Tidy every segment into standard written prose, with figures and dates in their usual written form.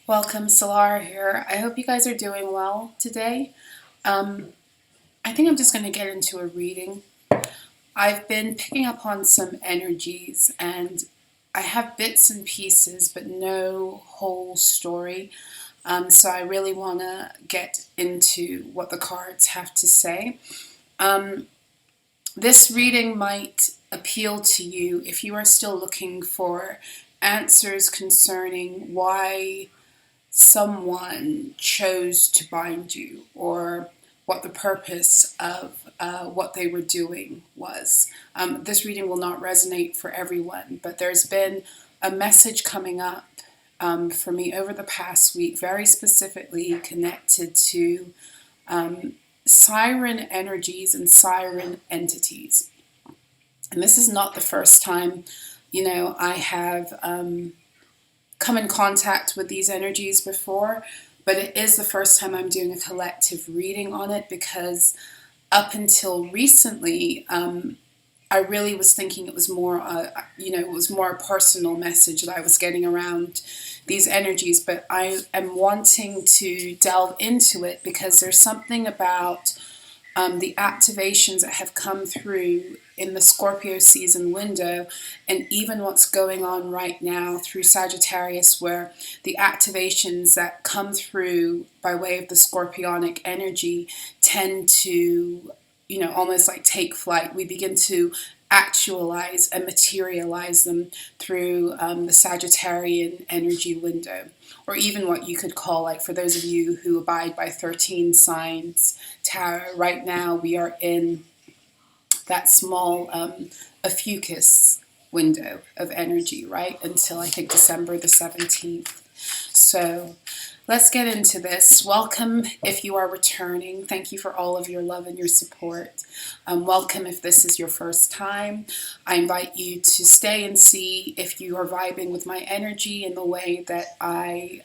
Welcome, Solarah here. I hope you guys are doing well today. I think I'm just going to get into a reading. I've been picking up on some energies and I have bits and pieces, but no whole story. So I really want to get into what the cards have to say. This reading might appeal to you if you are still looking for answers concerning why someone chose to bind you or what the purpose of what they were doing was. This reading will not resonate for everyone, but there's been a message coming up for me over the past week, very specifically connected to Siren energies and Siren entities. And this is not the first time, I have come in contact with these energies before, but it is the first time I'm doing a collective reading on it because up until recently, I really was thinking it was more, it was more a personal message that I was getting around these energies, but I am wanting to delve into it because there's something about the activations that have come through in the Scorpio season window, and even what's going on right now through Sagittarius, where the activations that come through by way of the scorpionic energy tend to, almost like take flight. We begin to actualize and materialize them through the Sagittarian energy window, or even what you could call, like for those of you who abide by 13 signs tarot, right now we are in that small Ophiuchus window of energy, right, until I think December the 17th. So let's get into this. Welcome if you are returning. Thank you for all of your love and your support. Welcome if this is your first time. I invite you to stay and see if you are vibing with my energy in the way that I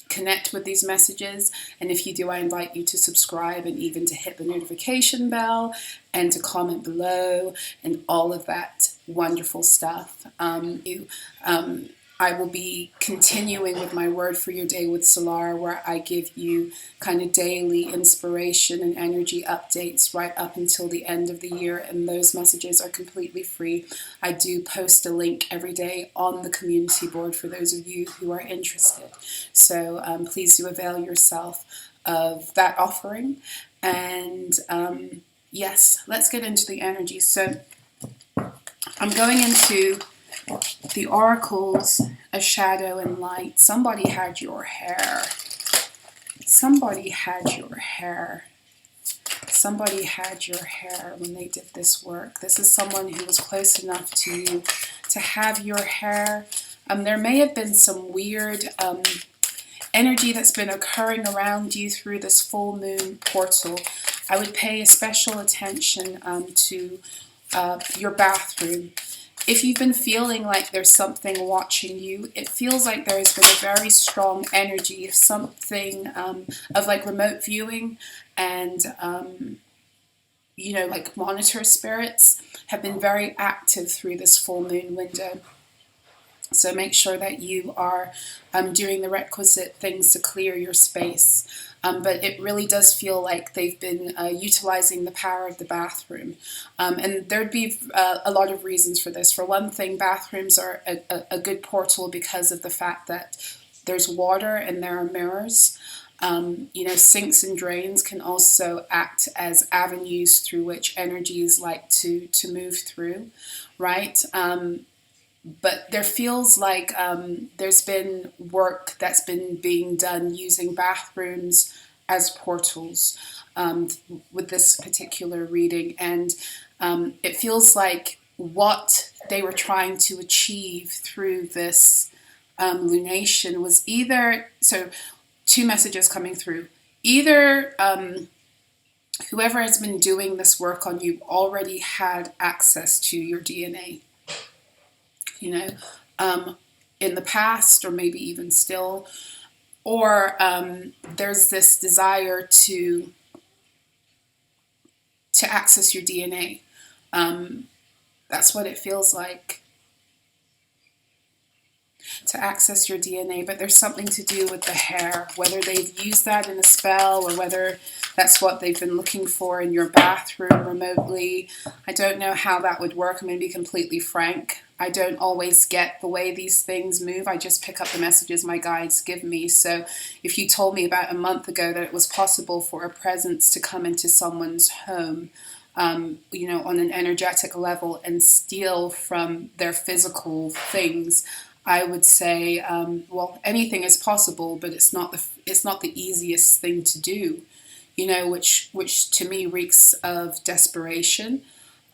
connect with these messages. And if you do, I invite you to subscribe and even to hit the notification bell and to comment below and all of that wonderful stuff. I will be continuing with my word for your day with Solarah, where I give you kind of daily inspiration and energy updates right up until the end of the year, and those messages are completely free. I do post a link every day on the community board for those of you who are interested. So please do avail yourself of that offering. And yes, let's get into the energy. So I'm going into the oracles of shadow and light. Somebody had your hair. Somebody had your hair. Somebody had your hair when they did this work. This is someone who was close enough to you to have your hair. There may have been some weird energy that's been occurring around you through this full moon portal. I would pay a special attention to your bathroom. If you've been feeling like there's something watching you, it feels like there has been a very strong energy of something, of like remote viewing, and, like monitor spirits have been very active through this full moon window. So make sure that you are doing the requisite things to clear your space. But it really does feel like they've been utilizing the power of the bathroom. And there'd be a lot of reasons for this. For one thing, bathrooms are a good portal because of the fact that there's water and there are mirrors. Sinks and drains can also act as avenues through which energies like to move through, right? But there feels like there's been work that's been being done using bathrooms as portals with this particular reading. And it feels like what they were trying to achieve through this lunation was either, so two messages coming through, either whoever has been doing this work on you already had access to your DNA. In the past, or maybe even still, or there's this desire to access your DNA. That's what it feels like. to access your DNA, but there's something to do with the hair, whether they've used that in a spell or whether that's what they've been looking for in your bathroom remotely. I don't know how that would work. I'm going to be completely frank. I don't always get the way these things move. I just pick up the messages my guides give me. So if you told me about a month ago that it was possible for a presence to come into someone's home, you know, on an energetic level and steal from their physical things, I would say, well, anything is possible, but it's not the easiest thing to do, you know, which to me reeks of desperation.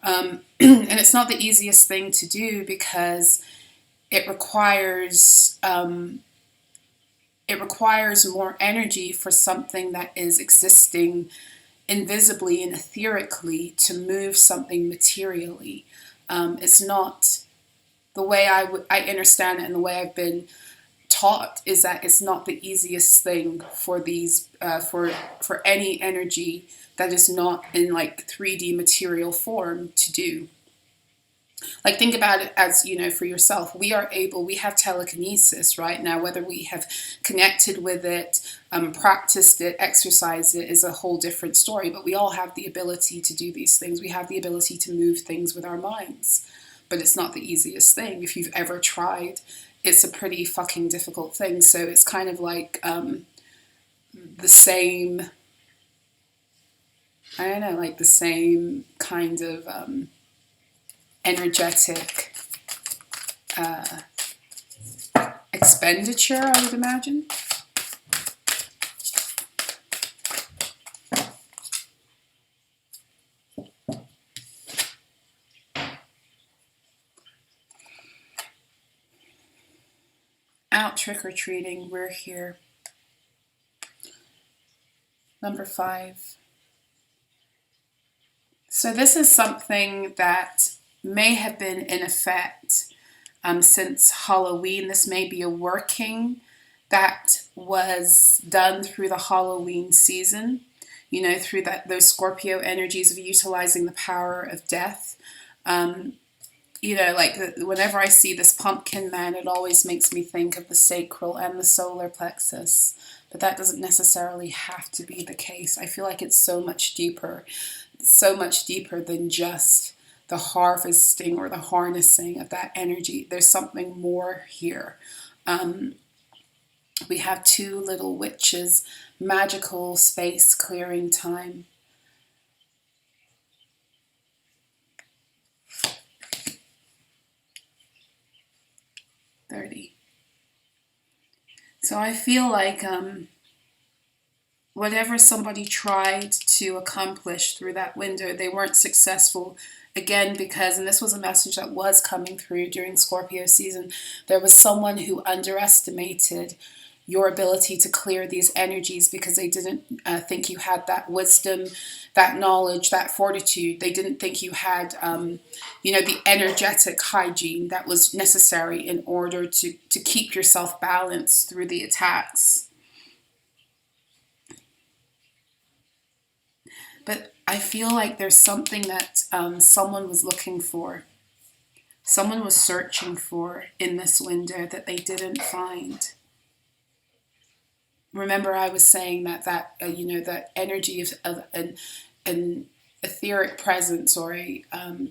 And it's not the easiest thing to do because it requires more energy for something that is existing invisibly and etherically to move something materially. It's not the way I understand it, and the way I've been taught is that it's not the easiest thing for these for any energy that is not in like 3D material form to do. Like, think about it as, you know, for yourself. We have telekinesis right now. Whether we have connected with it, practiced it, exercised it is a whole different story. But we all have the ability to do these things. We have the ability to move things with our minds. But it's not the easiest thing. If you've ever tried, it's a pretty fucking difficult thing. So it's kind of like the same, I don't know, like the same kind of energetic expenditure, I would imagine. Out trick-or-treating, we're here. Number 5. So this is something that may have been in effect since Halloween. This may be a working that was done through the Halloween season, you know, through those Scorpio energies of utilizing the power of death. You know, like whenever I see this pumpkin man, it always makes me think of the sacral and the solar plexus. But that doesn't necessarily have to be the case. I feel like it's so much deeper than just the harvesting or the harnessing of that energy. There's something more here. We have 2 little witches, magical space clearing time. So I feel like whatever somebody tried to accomplish through that window, they weren't successful. Again, because, and this was a message that was coming through during Scorpio season, there was someone who underestimated your ability to clear these energies because they didn't think you had that wisdom, that knowledge, that fortitude. They didn't think you had, you know, the energetic hygiene that was necessary in order to keep yourself balanced through the attacks. But I feel like there's something that someone was looking for. Someone was searching for in this window that they didn't find. Remember, I was saying that you know, that energy of an etheric presence or a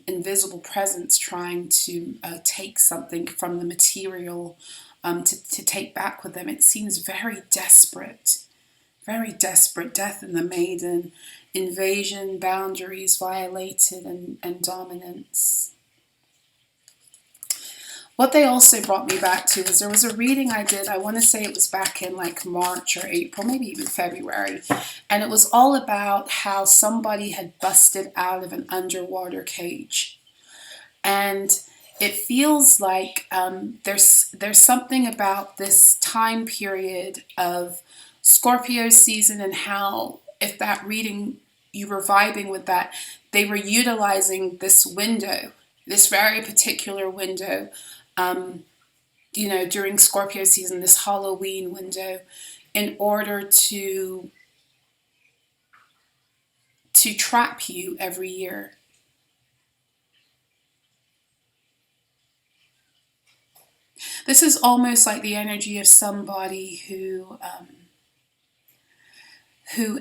invisible presence trying to take something from the material to take back with them. It seems very desperate. Very desperate. Death in the Maiden. Invasion, boundaries violated, and dominance. What they also brought me back to is there was a reading I did, I want to say it was back in like March or April, maybe even February, and it was all about how somebody had busted out of an underwater cage. And it feels like there's something about this time period of Scorpio season and how, if that reading, you were vibing with that, they were utilizing this window, this very particular window, you know, during Scorpio season, this Halloween window, in order to trap you every year. This is almost like the energy of somebody who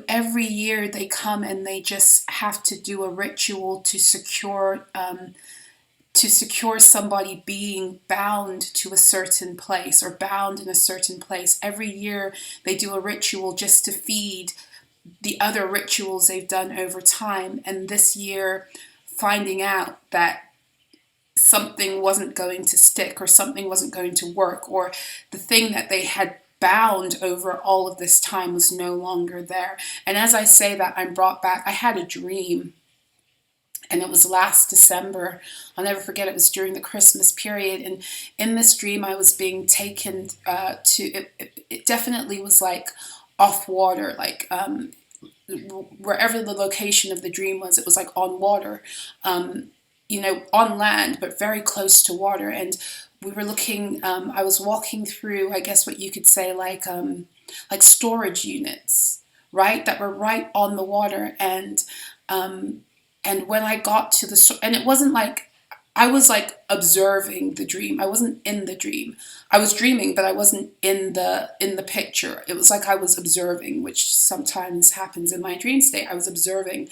every year they come and they just have to do a ritual to secure somebody being bound to a certain place or bound in a certain place. Every year they do a ritual just to feed the other rituals they've done over time. And this year, finding out that something wasn't going to stick or something wasn't going to work, or the thing that they had bound over all of this time was no longer there. And as I say that, I'm brought back. I had a dream, and it was last December. I'll never forget, it was during the Christmas period. And in this dream, I was being taken it definitely was like off water, like wherever the location of the dream was, it was like on water, on land, but very close to water. And we were looking, I was walking through, I guess what you could say, like storage units, right, that were right on the water. And when I got to and it wasn't like, I was like observing the dream. I wasn't in the dream. I was dreaming, but I wasn't in the picture. It was like I was observing, which sometimes happens in my dream state. I was observing,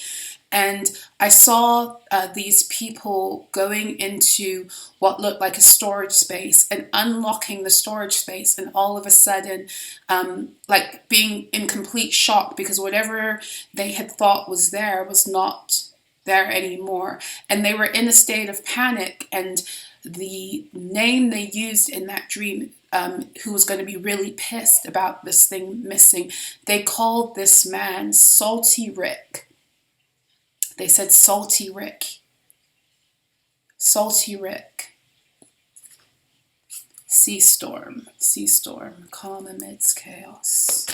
and I saw these people going into what looked like a storage space and unlocking the storage space, and all of a sudden, like being in complete shock because whatever they had thought was there was not there anymore, and they were in a state of panic. And the name they used in that dream, who was going to be really pissed about this thing missing, they called this man Salty Rick. They said Salty Rick. Salty Rick. Sea storm, calm amidst chaos.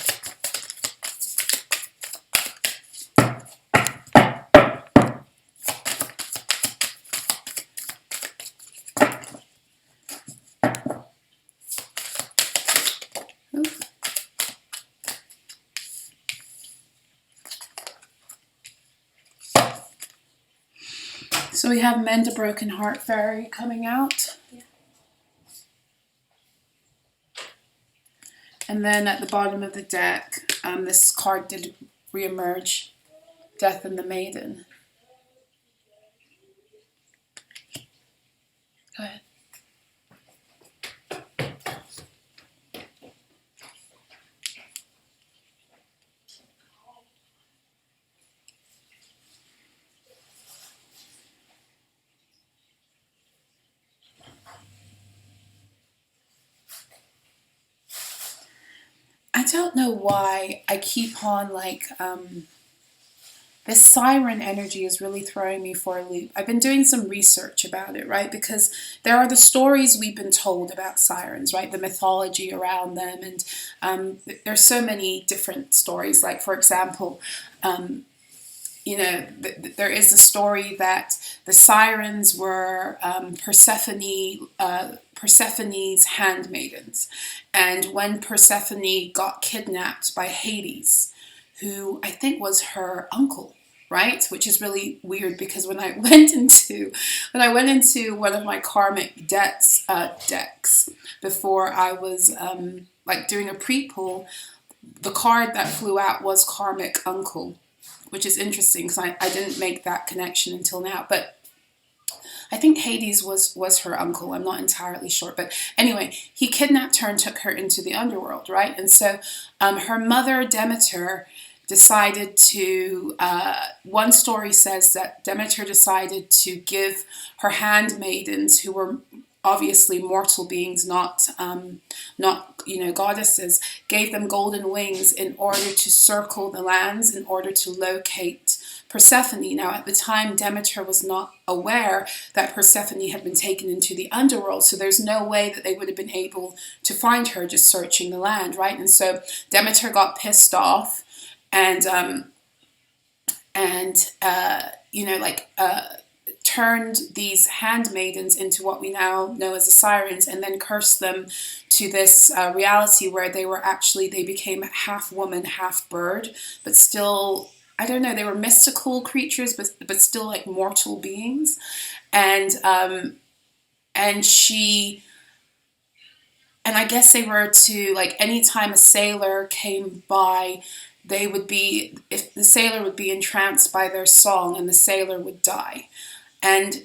So we have Mend a Broken Heart Fairy coming out. Yeah. And then at the bottom of the deck, this card did reemerge, Death and the Maiden. Go ahead. I don't know why I keep on this siren energy is really throwing me for a loop. I've been doing some research about it, right? Because there are the stories we've been told about sirens, right? The mythology around them. And there's so many different stories. Like, for example, there is a story that the sirens were Persephone's handmaidens. And when Persephone got kidnapped by Hades, who I think was her uncle, right? Which is really weird because when I went into one of my karmic decks before I was doing a pre-pull, the card that flew out was Karmic Uncle, which is interesting because I didn't make that connection until now. But I think Hades was her uncle. I'm not entirely sure. But anyway, he kidnapped her and took her into the underworld, right? And so her mother, Demeter, decided to, one story says that Demeter decided to give her handmaidens, who were obviously mortal beings, not goddesses, gave them golden wings in order to circle the lands, in order to locate Persephone. Now, at the time, Demeter was not aware that Persephone had been taken into the underworld, so there's no way that they would have been able to find her just searching the land, right? And so Demeter got pissed off and turned these handmaidens into what we now know as the sirens, and then cursed them to this reality where they became half woman, half bird, but still, I don't know, they were mystical creatures, but still like mortal beings. And she And I guess they were to, like, anytime a sailor came by, if the sailor would be entranced by their song, and the sailor would die. And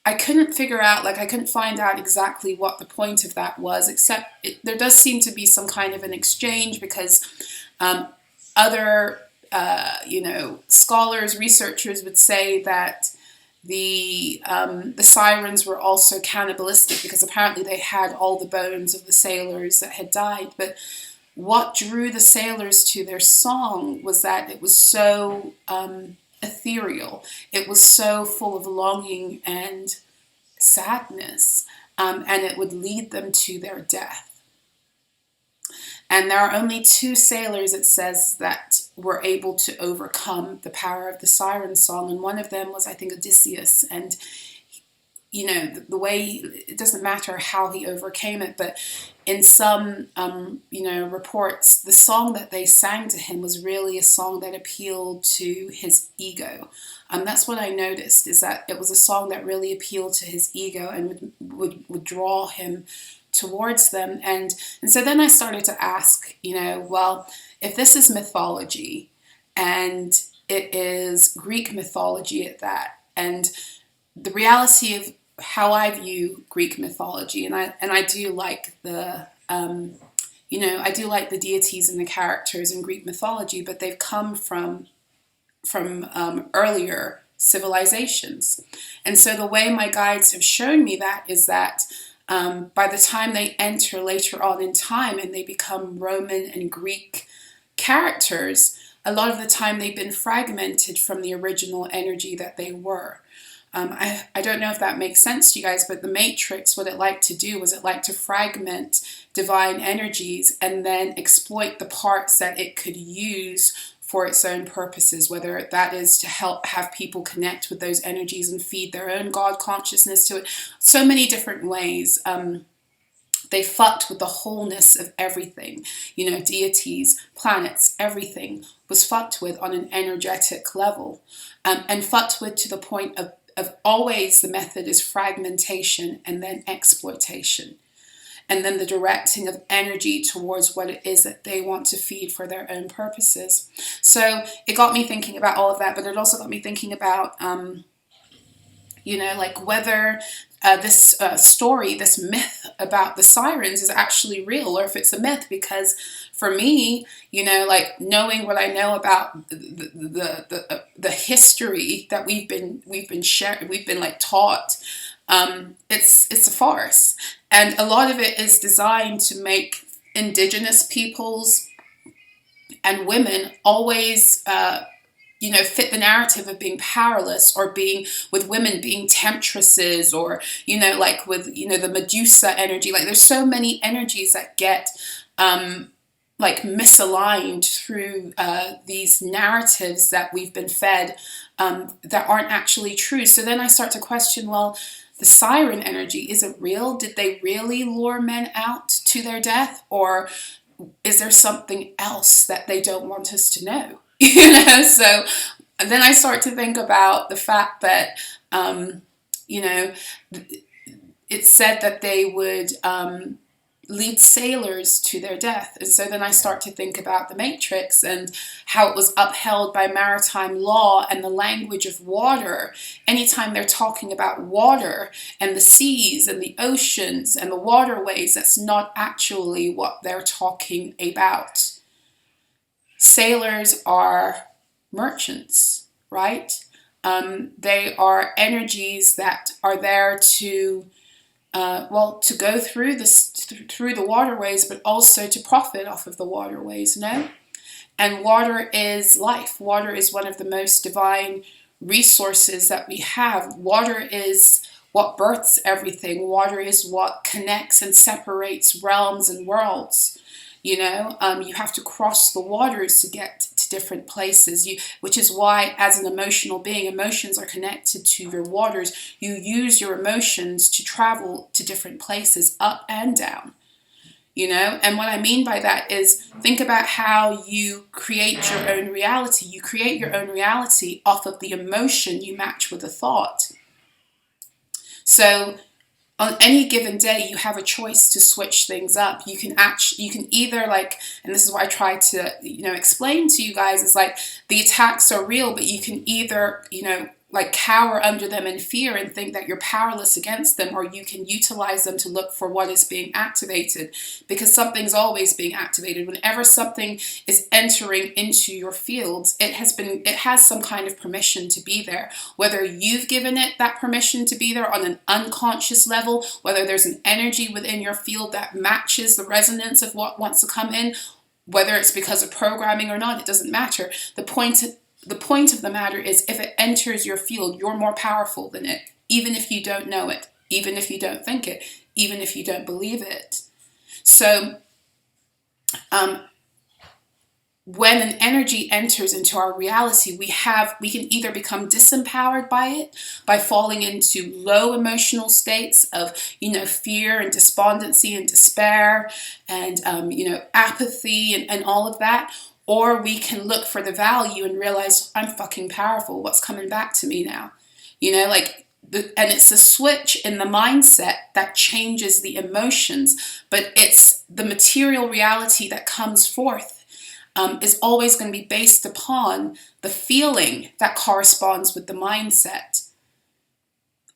I couldn't figure out, like, I couldn't find out exactly what the point of that was, except there does seem to be some kind of an exchange, because other, scholars, researchers would say that the sirens were also cannibalistic, because apparently they had all the bones of the sailors that had died. But what drew the sailors to their song was that it was so ethereal. It was so full of longing and sadness, and it would lead them to their death. And there are only 2 sailors, it says, that were able to overcome the power of the siren song, and one of them was, I think, Odysseus. And the way, it doesn't matter how he overcame it, but in some reports, the song that they sang to him was really a song that appealed to his ego. That's what I noticed, is that it was a song that really appealed to his ego and would draw him towards them. And so then I started to ask, well, if this is mythology, and it is Greek mythology at that, and the reality of how I view Greek mythology, and I do like the I do like the deities and the characters in Greek mythology, but they've come from earlier civilizations. And so the way my guides have shown me that is that by the time they enter later on in time and they become Roman and Greek characters, a lot of the time they've been fragmented from the original energy that they were. I don't know if that makes sense to you guys, but the Matrix, what it liked to do was it liked to fragment divine energies and then exploit the parts that it could use for its own purposes, whether that is to help have people connect with those energies and feed their own God consciousness to it. So many different ways. They fucked with the wholeness of everything. Deities, planets, everything was fucked with on an energetic level. And fucked with to the point of always the method is fragmentation and then exploitation. And then the directing of energy towards what it is that they want to feed for their own purposes. So it got me thinking about all of that, but it also got me thinking about, whether this story, this myth about the sirens is actually real, or if it's a myth. Because for me, knowing what I know about the history that we've been shared, we've been taught, it's a farce. And a lot of it is designed to make indigenous peoples and women always fit the narrative of being powerless, or being with women being temptresses, or with the Medusa energy. There's so many energies that get misaligned through these narratives that we've been fed, that aren't actually true. So then I start to question, well, the siren energy, is it real? Did they really lure men out to their death? Or is there something else that they don't want us to know? So then I start to think about the fact that, it said that they would lead sailors to their death. And so then I start to think about the Matrix and how it was upheld by maritime law and the language of water. Anytime they're talking about water and the seas and the oceans and the waterways, that's not actually what they're talking about. Sailors are merchants, right? They are energies that are there to go through the waterways, but also to profit off of the waterways, no? And water is life. Water is one of the most divine resources that we have. Water is what births everything. Water is what connects and separates realms and worlds. You have to cross the waters to get to different places, which is why, as an emotional being, emotions are connected to your waters. You use your emotions to travel to different places, up and down. And what I mean by that is, think about how you create your own reality. You create your own reality off of the emotion you match with a thought. So on any given day, you have a choice to switch things up. You can either, like, and this is what I try to, explain to you guys, is like, the attacks are real, but you can either, like, cower under them in fear and think that you're powerless against them, or you can utilize them to look for what is being activated, because something's always being activated. Whenever something is entering into your fields, it has some kind of permission to be there. Whether you've given it that permission to be there on an unconscious level, whether there's an energy within your field that matches the resonance of what wants to come in, whether it's because of programming or not, it doesn't matter. The point of the matter is, if it enters your field, you're more powerful than it, even if you don't know it, even if you don't think it, even if you don't believe it. So when an energy enters into our reality, we can either become disempowered by it, by falling into low emotional states of, fear and despondency and despair and, apathy and all of that. Or we can look for the value and realize, I'm fucking powerful. What's coming back to me now? And it's the switch in the mindset that changes the emotions, but it's the material reality that comes forth is always going to be based upon the feeling that corresponds with the mindset.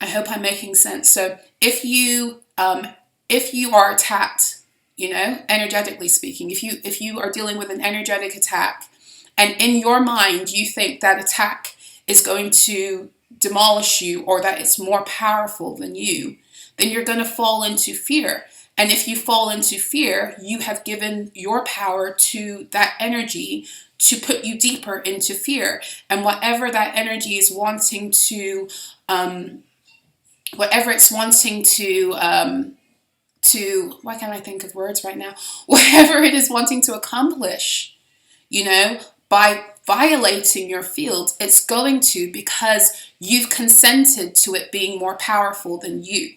I hope I'm making sense. So if you are attacked, energetically speaking, if you are dealing with an energetic attack, and in your mind you think that attack is going to demolish you, or that it's more powerful than you, then you're going to fall into fear. And if you fall into fear, you have given your power to that energy to put you deeper into fear. And whatever that energy is wanting to, why can't I think of words right now? Whatever it is wanting to accomplish, by violating your field, it's going to, because you've consented to it being more powerful than you.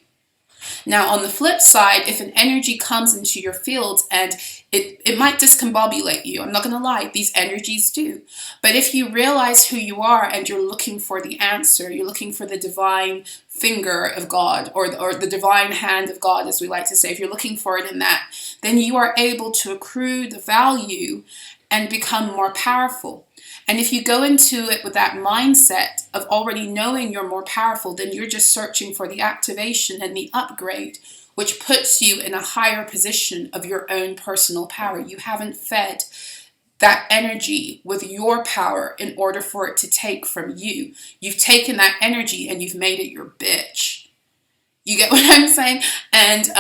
Now, on the flip side, if an energy comes into your fields and it might discombobulate you, I'm not going to lie, these energies do. But if you realize who you are and you're looking for the answer, you're looking for the divine finger of God, or the divine hand of God, as we like to say, if you're looking for it in that, then you are able to accrue the value and become more powerful. And if you go into it with that mindset of already knowing you're more powerful, then you're just searching for the activation and the upgrade, which puts you in a higher position of your own personal power. You haven't fed that energy with your power in order for it to take from you. You've taken that energy and you've made it your bitch. You get what I'm saying? And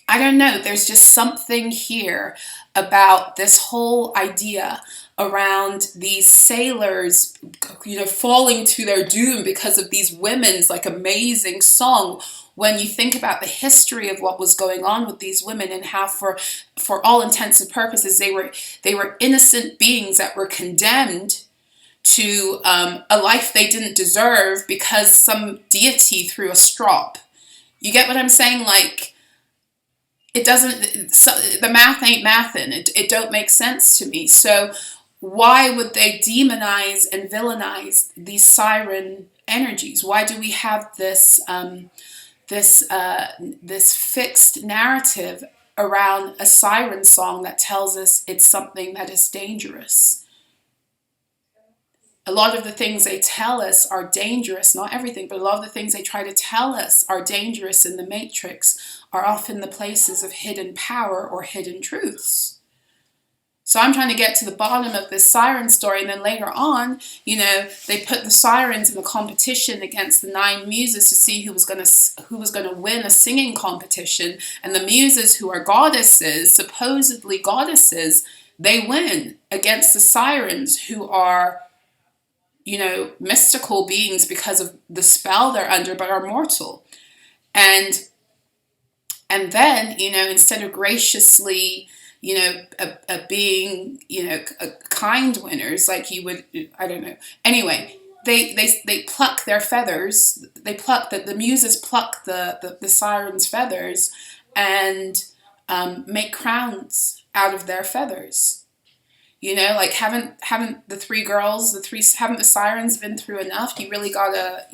I don't know, there's just something here about this whole idea around these sailors, falling to their doom because of these women's amazing song. When you think about the history of what was going on with these women, and how for all intents and purposes they were innocent beings that were condemned to a life they didn't deserve because some deity threw a strop. You get what I'm saying? It doesn't, the math ain't mathin'. It don't make sense to me. So why would they demonize and villainize these siren energies? Why do we have this fixed narrative around a siren song that tells us it's something that is dangerous? A lot of the things they tell us are dangerous, not everything, but a lot of the things they try to tell us are dangerous in the Matrix are often the places of hidden power or hidden truths. So I'm trying to get to the bottom of this siren story, and then later on, they put the sirens in a competition against the 9 muses to see who was going to win a singing competition, and the muses, who are goddesses, supposedly goddesses, they win against the sirens, who are mystical beings because of the spell they're under, but are mortal. And then, instead of graciously, being, kind winners, like you would, I don't know. Anyway, they pluck their feathers. The muses pluck the sirens' feathers and make crowns out of their feathers. Haven't the 3 girls, haven't the sirens been through enough? You really gotta,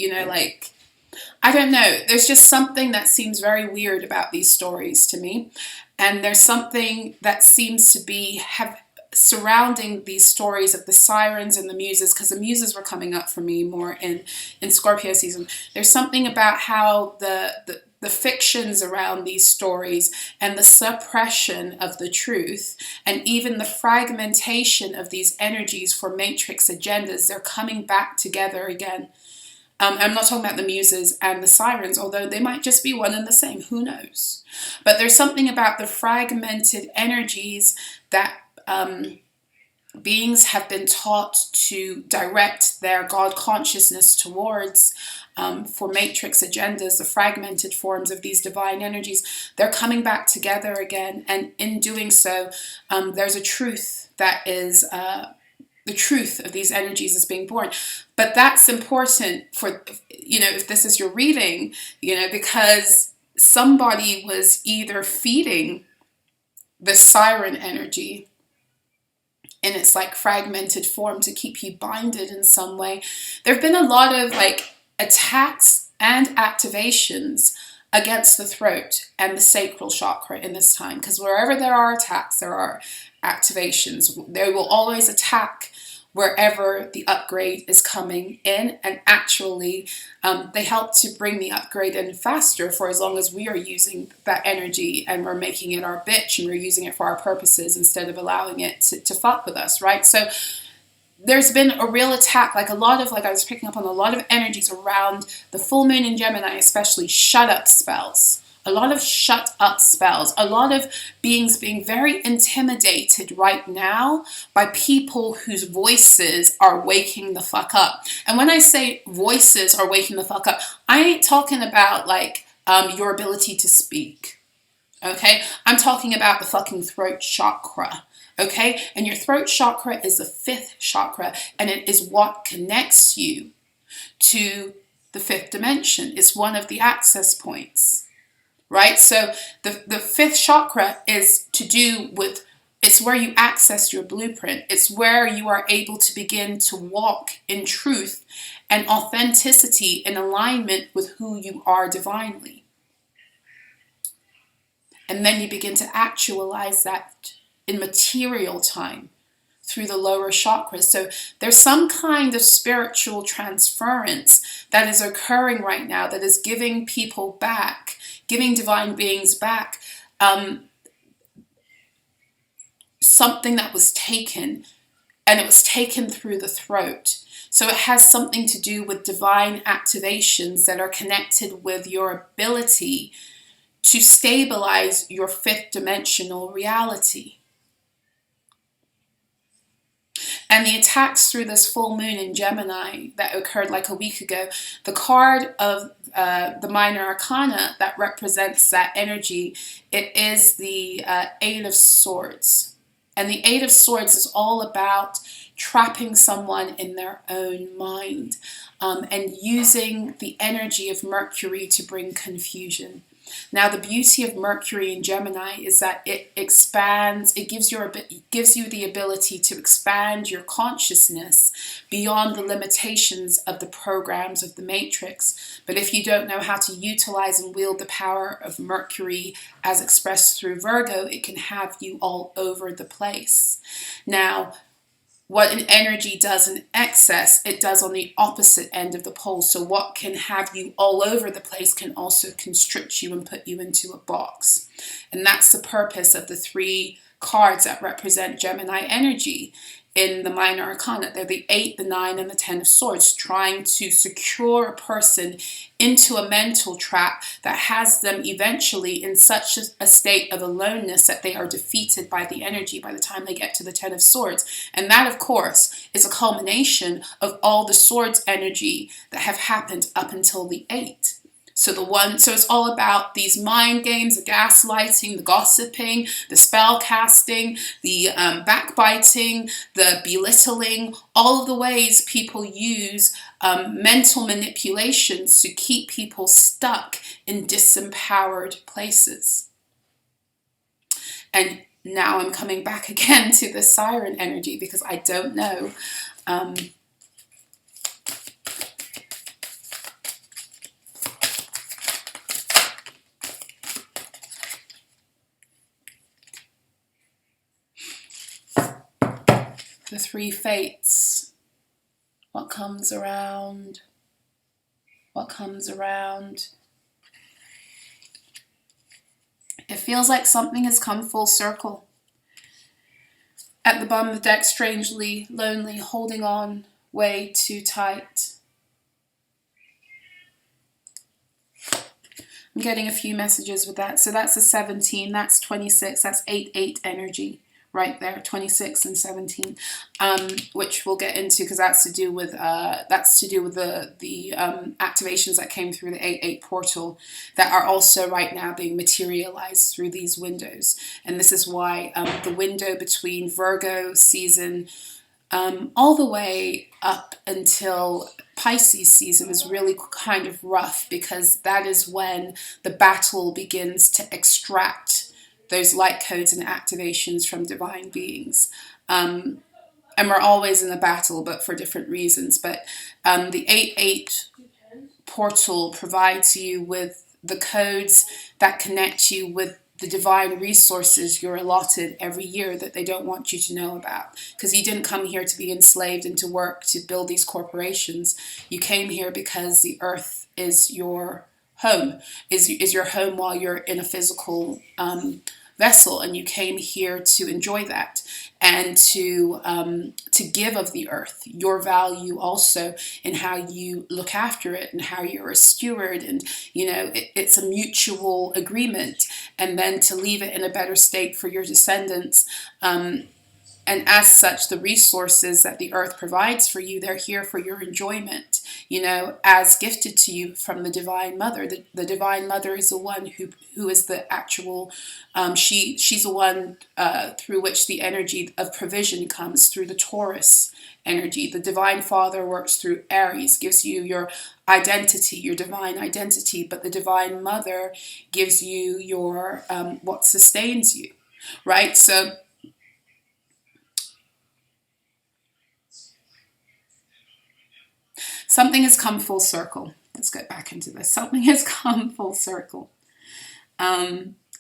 I don't know. There's just something that seems very weird about these stories to me. And there's something that seems to be surrounding these stories of the sirens and the muses, because the muses were coming up for me more in Scorpio season. There's something about how the fictions around these stories and the suppression of the truth and even the fragmentation of these energies for matrix agendas, they're coming back together again. I'm not talking about the muses and the sirens, although they might just be one and the same, who knows. But there's something about the fragmented energies that beings have been taught to direct their God consciousness towards for matrix agendas, the fragmented forms of these divine energies. They're coming back together again, and in doing so, there's a truth that is the truth of these energies is being born. But that's important for, if this is your reading, because somebody was either feeding the siren energy in its like fragmented form to keep you binded in some way. There have been a lot of like attacks and activations against the throat and the sacral chakra in this time, because wherever there are attacks, there are activations. They will always attack wherever the upgrade is coming in, and actually they help to bring the upgrade in faster for as long as we are using that energy and we're making it our bitch and we're using it for our purposes instead of allowing it to fuck with us, right? So there's been a real attack, I was picking up on a lot of energies around the full moon in Gemini, especially shut up spells. A lot of shut up spells, a lot of beings being very intimidated right now by people whose voices are waking the fuck up. And when I say voices are waking the fuck up, I ain't talking about your ability to speak, okay? I'm talking about the fucking throat chakra, okay? And your throat chakra is the 5th chakra, and it is what connects you to the 5th dimension. It's one of the access points. Right? So the 5th chakra is to do with, it's where you access your blueprint. It's where you are able to begin to walk in truth and authenticity in alignment with who you are divinely. And then you begin to actualize that in material time through the lower chakras. So there's some kind of spiritual transference that is occurring right now that is giving people back, giving divine beings back something that was taken, and it was taken through the throat. So it has something to do with divine activations that are connected with your ability to stabilize your 5th dimensional reality. And the attacks through this full moon in Gemini that occurred like a week ago, the card of the minor arcana that represents that energy, it is the 8 of Swords. And the 8 of Swords is all about trapping someone in their own mind and using the energy of Mercury to bring confusion. Now, the beauty of Mercury in Gemini is that it expands, it gives you the ability to expand your consciousness beyond the limitations of the programs of the matrix. But if you don't know how to utilize and wield the power of Mercury as expressed through Virgo, it can have you all over the place. Now, what an energy does in excess, it does on the opposite end of the pole. So what can have you all over the place can also constrict you and put you into a box. And that's the purpose of the 3 cards that represent Gemini energy in the minor arcana. They're the 8, the 9, and the 10 of Swords, trying to secure a person into a mental trap that has them eventually in such a state of aloneness that they are defeated by the energy by the time they get to the 10 of Swords. And that, of course, is a culmination of all the Swords energy that have happened up until the 8. So it's all about these mind games, the gaslighting, the gossiping, the spell casting, the backbiting, the belittling, all of the ways people use mental manipulations to keep people stuck in disempowered places. And now I'm coming back again to the Siren energy because I don't know. The three fates. What comes around? What comes around? It feels like something has come full circle. At the bottom of the deck, strangely lonely, holding on way too tight. I'm getting a few messages with that. So that's a 17, that's 26, that's 8-8 energy right there, 26 and 17, which we'll get into because that's to do with the activations that came through the 8-8 portal that are also right now being materialized through these windows. And this is why the window between Virgo season all the way up until Pisces season is really kind of rough, because that is when the battle begins to extract those light codes and activations from divine beings. And we're always in the battle, but for different reasons. But the 8-8 portal provides you with the codes that connect you with the divine resources you're allotted every year that they don't want you to know about. Because you didn't come here to be enslaved and to work to build these corporations. You came here because the earth is your home, is your home while you're in a physical vessel, and you came here to enjoy that and to give of the earth your value also in how you look after it and how you're a steward, and it's a mutual agreement, and then to leave it in a better state for your descendants. And as such, the resources that the earth provides for you, they're here for your enjoyment, as gifted to you from the Divine Mother. The Divine Mother is the one who is the actual, she's the one through which the energy of provision comes, through the Taurus energy. The Divine Father works through Aries, gives you your identity, your divine identity, but the Divine Mother gives you your, what sustains you, right? So something has come full circle. Let's get back into this. Something has come full circle.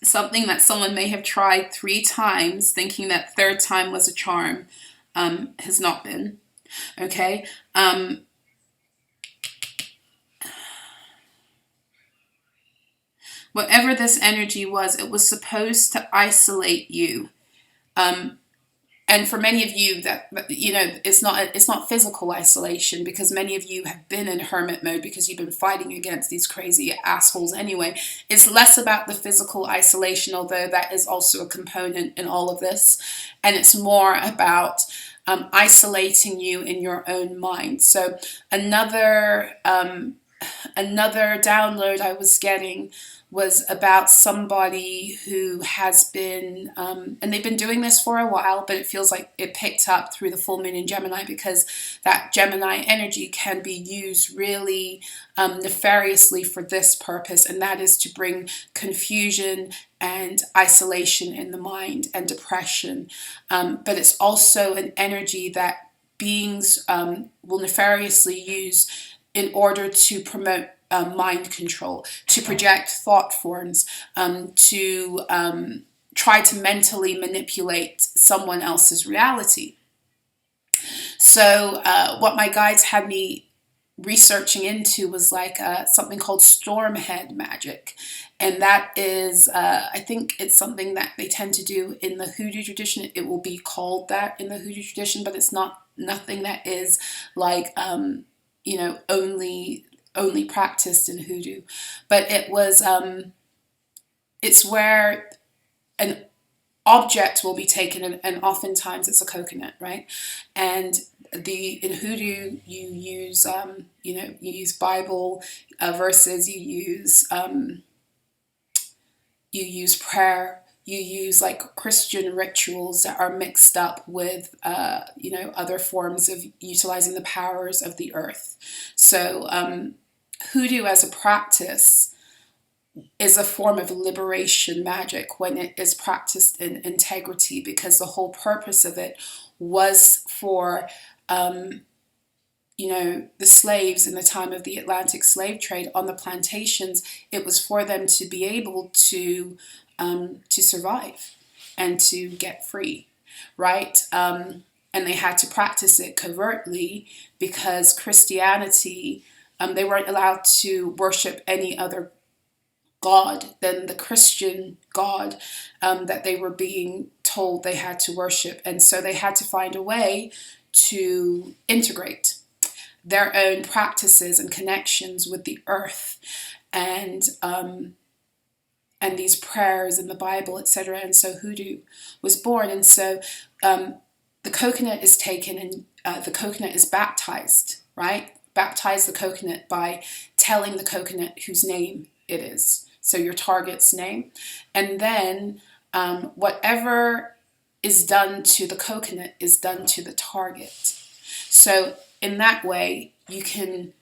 Something that someone may have tried 3 times, thinking that third time was a charm, has not been. Okay? Whatever this energy was, it was supposed to isolate you. And for many of you, that it's not physical isolation, because many of you have been in hermit mode because you've been fighting against these crazy assholes anyway. It's less about the physical isolation, although that is also a component in all of this, and it's more about isolating you in your own mind. So another download I was getting was about somebody who has been, and they've been doing this for a while, but it feels like it picked up through the full moon in Gemini, because that Gemini energy can be used really nefariously for this purpose, and that is to bring confusion and isolation in the mind and depression. But it's also an energy that beings will nefariously use in order to promote mind control, to project thought forms, to try to mentally manipulate someone else's reality. So what my guides had me researching into was like something called stormhead magic. And that is, I think it's something that they tend to do in the hoodoo tradition. It will be called that in the hoodoo tradition, but it's nothing that is like, only practiced in hoodoo. But it was, it's where an object will be taken, and oftentimes it's a coconut, right? And in hoodoo you use you use Bible verses, you use prayer, you use like Christian rituals that are mixed up with other forms of utilizing the powers of the earth. So hoodoo as a practice is a form of liberation magic when it is practiced in integrity, because the whole purpose of it was for the slaves in the time of the Atlantic slave trade on the plantations. It was for them to be able to survive and to get free, right? And and they had to practice it covertly because Christianity, they weren't allowed to worship any other God than the Christian God that they were being told they had to worship. And so they had to find a way to integrate their own practices and connections with the earth and these prayers in the Bible, etc. And so hoodoo was born. And so the coconut is taken and the coconut is baptized, right? Baptize the coconut by telling the coconut whose name it is. So your target's name. And then whatever is done to the coconut is done to the target. So in that way, you can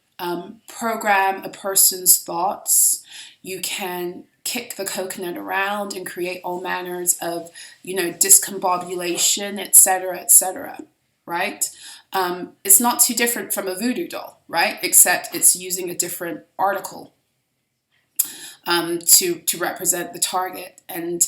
program a person's thoughts. You can kick the coconut around and create all manners of, discombobulation, etc., right? It's not too different from a voodoo doll, right? Except it's using a different article to represent the target. And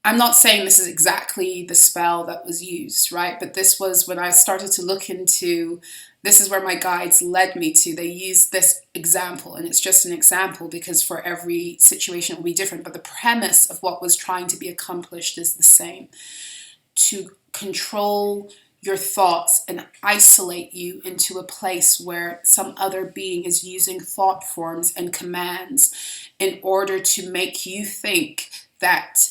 I'm not saying this is exactly the spell that was used, right? But this was when I started to look into, this is where my guides led me to. They used this example, and it's just an example because for every situation it will be different. But the premise of what was trying to be accomplished is the same. To control your thoughts and isolate you into a place where some other being is using thought forms and commands in order to make you think that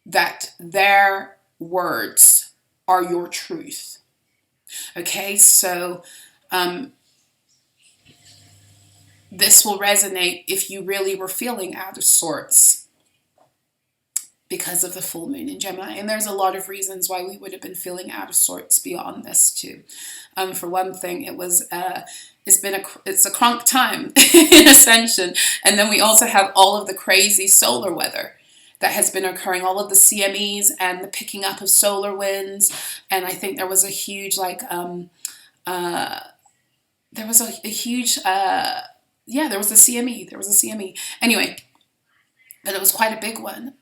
that their words are your truth. Okay, so this will resonate if you really were feeling out of sorts because of the full moon in Gemini. And there's a lot of reasons why we would have been feeling out of sorts beyond this too. For one thing, it's a crunk time in Ascension. And then we also have all of the crazy solar weather that has been occurring, all of the CMEs and the picking up of solar winds. And I think there was a huge, there was a CME. Anyway, but it was quite a big one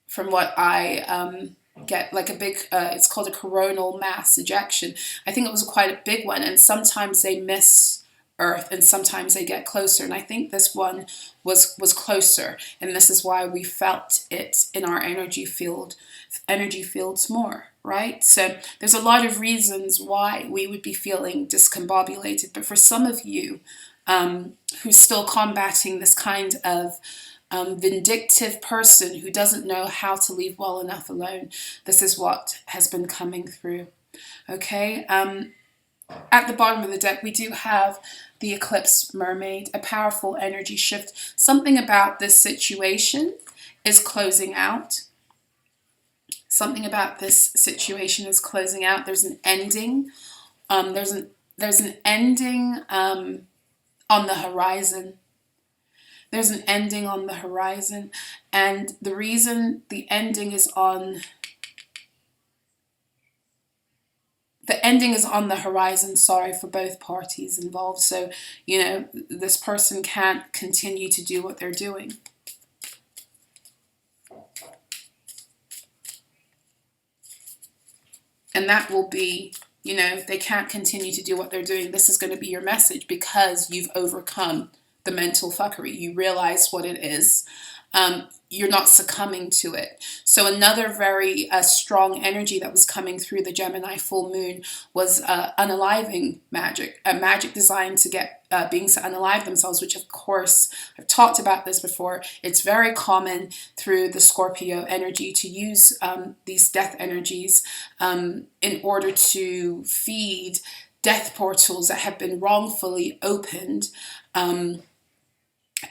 from what I get, like a big, it's called a coronal mass ejection. I think it was quite a big one, and sometimes they miss Earth and sometimes they get closer, and I think this one was closer, and this is why we felt it in our energy fields more, right? So there's a lot of reasons why we would be feeling discombobulated, but for some of you who's still combating this kind of vindictive person who doesn't know how to leave well enough alone, this is what has been coming through. Okay, at the bottom of the deck we do have the Eclipse Mermaid, a powerful energy shift. Something about this situation is closing out. Something about this situation is closing out. There's an ending. There's an ending on the horizon. There's an ending on the horizon, and the reason the ending is on the horizon, for both parties involved. So, this person can't continue to do what they're doing. And that will be, they can't continue to do what they're doing. This is going to be your message because you've overcome the mental fuckery. You realize what it is. You're not succumbing to it. So another very strong energy that was coming through the Gemini full moon was unaliving magic, a magic designed to get beings to unalive themselves, which of course, I've talked about this before. It's very common through the Scorpio energy to use these death energies in order to feed death portals that have been wrongfully opened.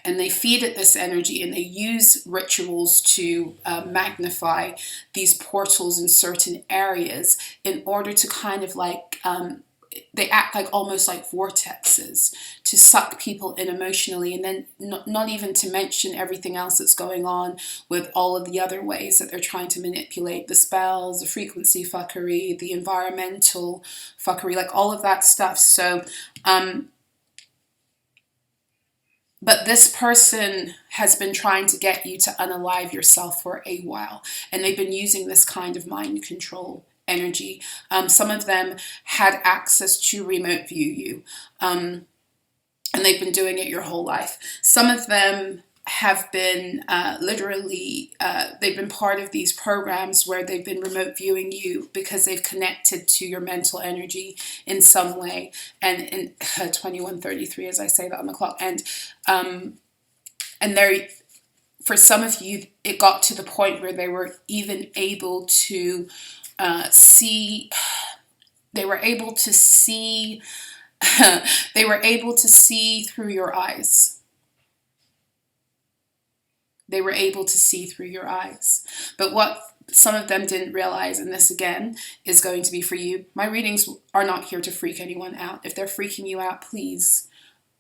And they feed it this energy, and they use rituals to magnify these portals in certain areas in order to kind of they act like almost like vortexes to suck people in emotionally, and then not even to mention everything else that's going on with all of the other ways that they're trying to manipulate the spells, the frequency fuckery, the environmental fuckery, like all of that stuff. So, But this person has been trying to get you to unalive yourself for a while. And they've been using this kind of mind control energy. Some of them had access to remote view you. And they've been doing it your whole life. Some of them have been they've been part of these programs where they've been remote viewing you because they've connected to your mental energy in some way. And in 21:33, as I say that on the clock, and there, for some of you, it got to the point where they were even able to see. They were able to see. They were able to see through your eyes. They were able to see through your eyes. But what some of them didn't realize, and this again is going to be for you, my readings are not here to freak anyone out. If they're freaking you out, please,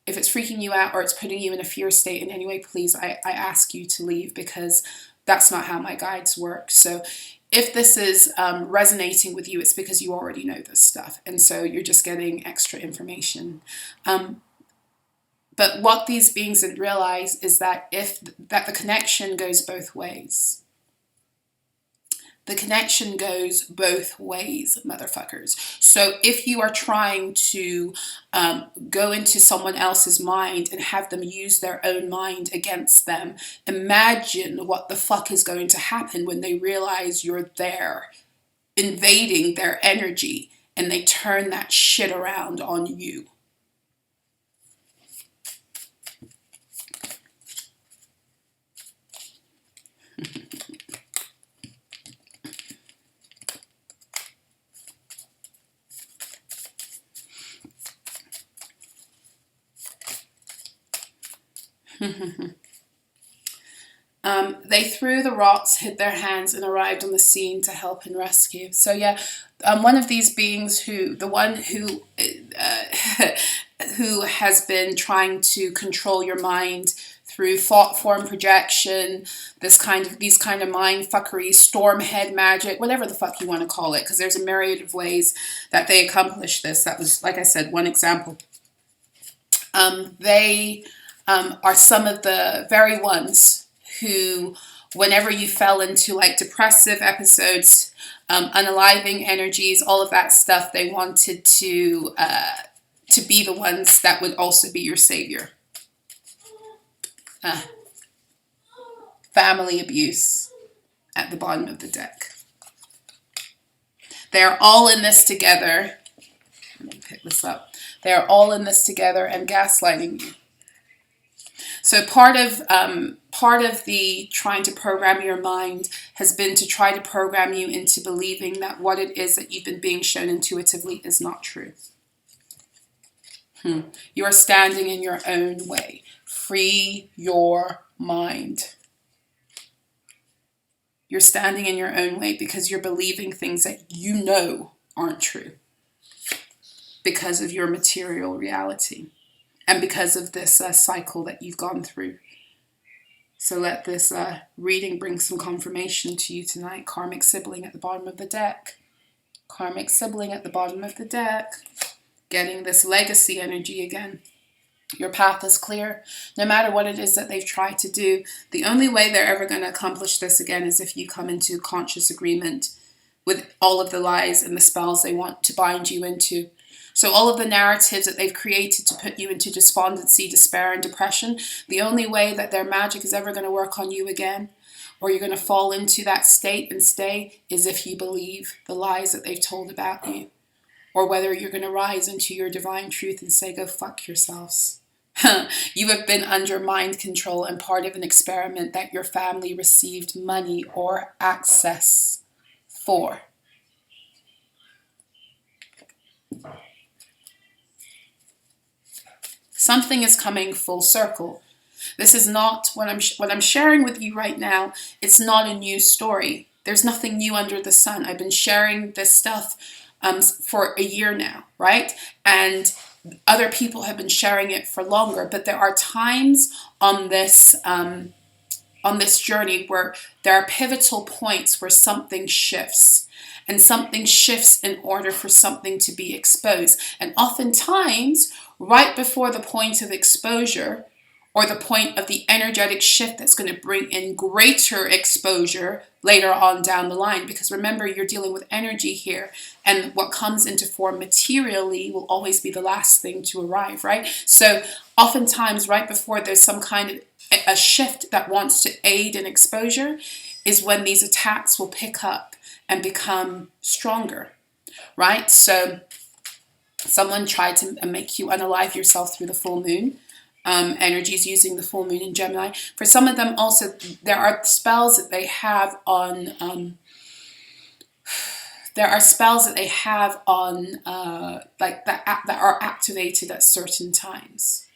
if it's freaking you out or it's putting you in a fear state in any way, please, I ask you to leave, because that's not how my guides work. So if this is resonating with you, it's because you already know this stuff. And so you're just getting extra information. But what these beings didn't realize is that the connection goes both ways. The connection goes both ways, motherfuckers. So if you are trying to go into someone else's mind and have them use their own mind against them, imagine what the fuck is going to happen when they realize you're there, invading their energy, and they turn that shit around on you. They threw the rocks, hid their hands, and arrived on the scene to help and rescue. So yeah, one of these beings, the one who has been trying to control your mind through thought form projection, these kind of mind fuckery, storm head magic, whatever the fuck you want to call it, because there's a myriad of ways that they accomplish this. That was, like I said, one example. They are some of the very ones who, whenever you fell into like depressive episodes, unaliving energies, all of that stuff, they wanted to be the ones that would also be your savior. Family abuse at the bottom of the deck. They're all in this together. Let me pick this up. They're all in this together and gaslighting you. So part of the trying to program your mind has been to try to program you into believing that what it is that you've been being shown intuitively is not true. You are standing in your own way. Free your mind. You're standing in your own way because you're believing things that you know aren't true because of your material reality. And because of this cycle that you've gone through. So let this reading bring some confirmation to you tonight. Karmic sibling at the bottom of the deck. Karmic sibling at the bottom of the deck. Getting this legacy energy again. Your path is clear. No matter what it is that they've tried to do, the only way they're ever going to accomplish this again is if you come into conscious agreement with all of the lies and the spells they want to bind you into. So all of the narratives that they've created to put you into despondency, despair, and depression, the only way that their magic is ever going to work on you again, or you're going to fall into that state and stay, is if you believe the lies that they've told about you. Or whether you're going to rise into your divine truth and say, go fuck yourselves. You have been under mind control and part of an experiment that your family received money or access for. Something is coming full circle. This is not what I'm sharing with you right now. It's not a new story. There's nothing new under the sun. I've been sharing this stuff for a year now, right? And other people have been sharing it for longer. But there are times on this journey where there are pivotal points where something shifts. And something shifts in order for something to be exposed. And oftentimes, right before the point of exposure, or the point of the energetic shift that's going to bring in greater exposure later on down the line. Because remember, you're dealing with energy here, and what comes into form materially will always be the last thing to arrive, right? So oftentimes right before there's some kind of a shift that wants to aid in exposure is when these attacks will pick up and become stronger, right? So someone tried to make you unalive yourself through the full moon. Energies using the full moon in Gemini. For some of them also, there are spells that they have on, like that are activated at certain times.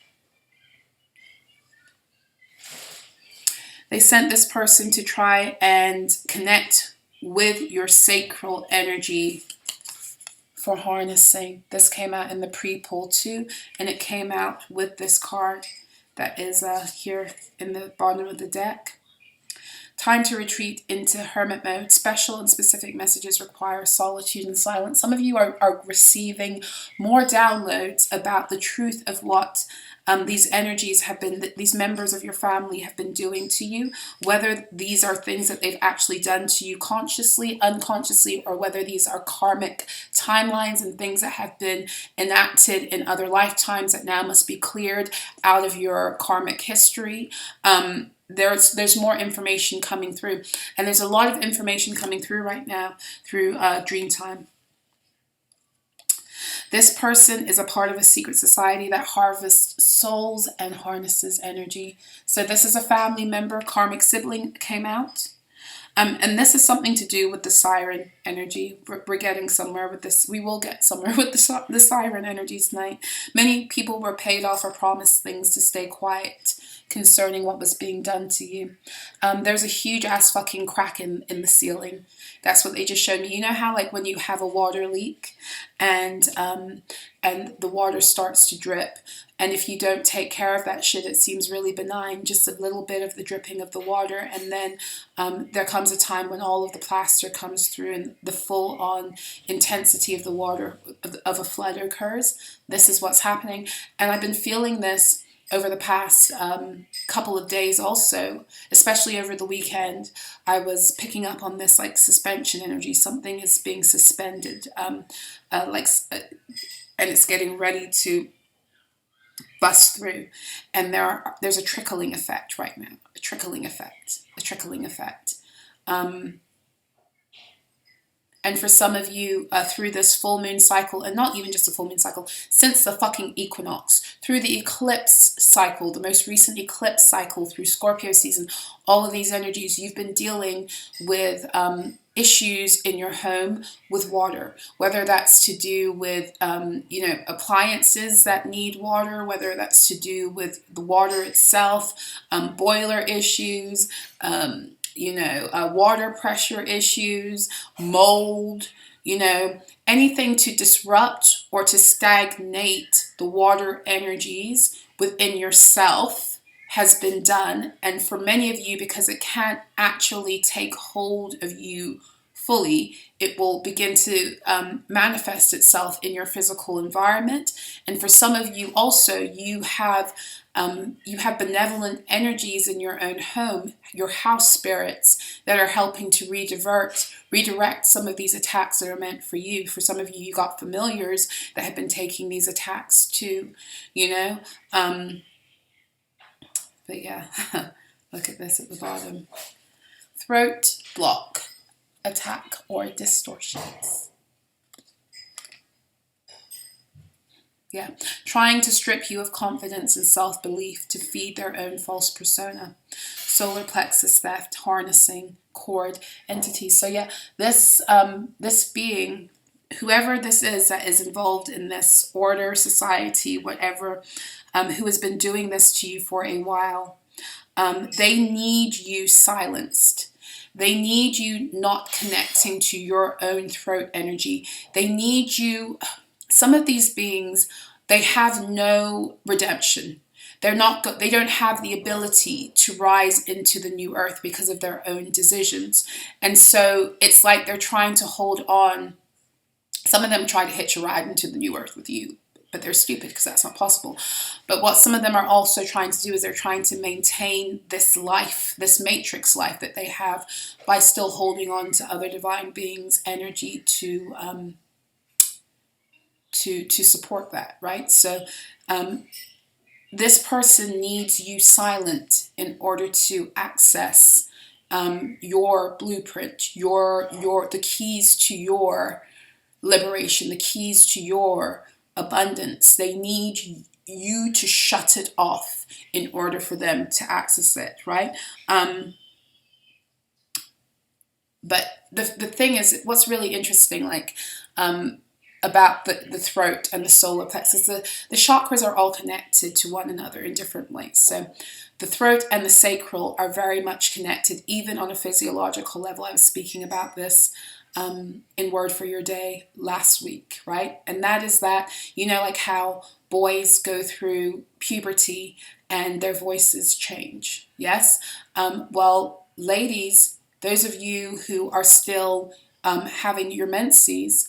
They sent this person to try and connect with your sacral energy for harnessing. This came out in the pre-pull too, and it came out with this card that is here in the bottom of the deck. Time to retreat into hermit mode. Special and specific messages require solitude and silence. Some of you are receiving more downloads about the truth of what these energies have been, these members of your family have been doing to you, whether these are things that they've actually done to you consciously, unconsciously, or whether these are karmic timelines and things that have been enacted in other lifetimes that now must be cleared out of your karmic history. There's more information coming through, and there's a lot of information coming through right now through dream time. This person is a part of a secret society that harvests souls and harnesses energy. So this is a family member, karmic sibling came out. And this is something to do with the Siren energy. We're getting somewhere with this. We will get somewhere with the Siren energy tonight. Many people were paid off or promised things to stay quiet concerning what was being done to you. There's a huge ass fucking crack in the ceiling. That's what they just showed me. You know how like when you have a water leak and the water starts to drip, and if you don't take care of that shit, it seems really benign, just a little bit of the dripping of the water, and then there comes a time when all of the plaster comes through and the full-on intensity of the water of a flood occurs. This is what's happening, and I've been feeling this over the past couple of days also, especially over the weekend. I was picking up on this like suspension energy. Something is being suspended, and it's getting ready to bust through. And there's a trickling effect right now. A trickling effect. And for some of you, through this full moon cycle, and not even just a full moon cycle, since the fucking equinox, through the eclipse cycle, the most recent eclipse cycle through Scorpio season, all of these energies, you've been dealing with issues in your home with water, whether that's to do with, appliances that need water, whether that's to do with the water itself, boiler issues, water pressure issues, mold, anything to disrupt or to stagnate the water energies within yourself has been done. And for many of you, because it can't actually take hold of you fully, it will begin to manifest itself in your physical environment. And for some of you also, you have benevolent energies in your own home, your house spirits that are helping to redirect some of these attacks that are meant for you. For some of you, you got familiars that have been taking these attacks too, But yeah, look at this at the bottom. Throat block, attack, or distortions. Yeah, trying to strip you of confidence and self-belief to feed their own false persona. Solar plexus theft, harnessing, cord, entities. So yeah, this being, whoever this is that is involved in this order, society, whatever, who has been doing this to you for a while, they need you silenced. They need you not connecting to your own throat energy. They need you. Some of these beings, they have no redemption. They don't have the ability to rise into the new earth because of their own decisions. And so it's like they're trying to hold on. Some of them try to hitch a ride into the new earth with you. but they're stupid because that's not possible. But what some of them are also trying to do is they're trying to maintain this life, this matrix life that they have, by still holding on to other divine beings' energy to support that, right? So this person needs you silent in order to access your blueprint, the keys to your liberation, the keys to your abundance. They need you to shut it off in order for them to access it, right? But the thing is, what's really interesting, like, about the throat and the solar plexus, the chakras are all connected to one another in different ways. So the throat and the sacral are very much connected, even on a physiological level. I was speaking about this in Word for Your Day last week, right? And that is that, you know, like how boys go through puberty and their voices change, yes? Well, ladies, those of you who are still having your menses,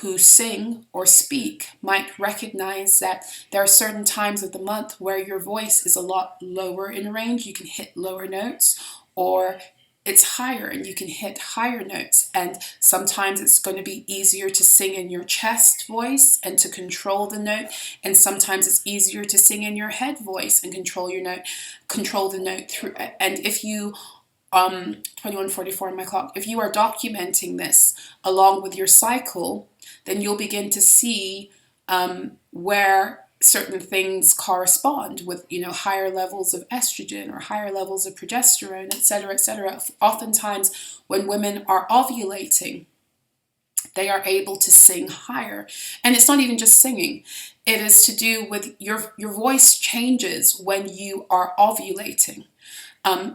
who sing or speak, might recognize that there are certain times of the month where your voice is a lot lower in range. You can hit lower notes, or it's higher and you can hit higher notes. And sometimes it's going to be easier to sing in your chest voice and to control the note. And sometimes it's easier to sing in your head voice and control the note through. And if you 21:44 on my clock. If you are documenting this along with your cycle, then you'll begin to see where certain things correspond with, you know, higher levels of estrogen or higher levels of progesterone, etc., etc. Oftentimes, when women are ovulating, they are able to sing higher. And it's not even just singing. It is to do with your voice changes when you are ovulating.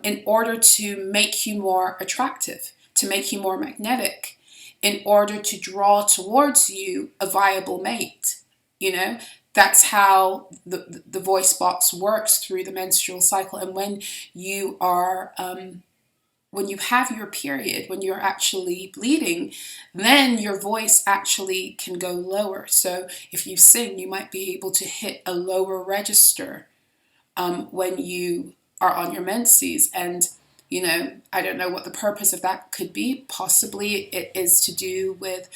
In order to make you more attractive, to make you more magnetic, in order to draw towards you a viable mate. You know, that's how the voice box works through the menstrual cycle. And when you are, when you have your period, when you're actually bleeding, then your voice actually can go lower. So if you sing, you might be able to hit a lower register when you are on your menses. And, you know, I don't know what the purpose of that could be. Possibly it is to do with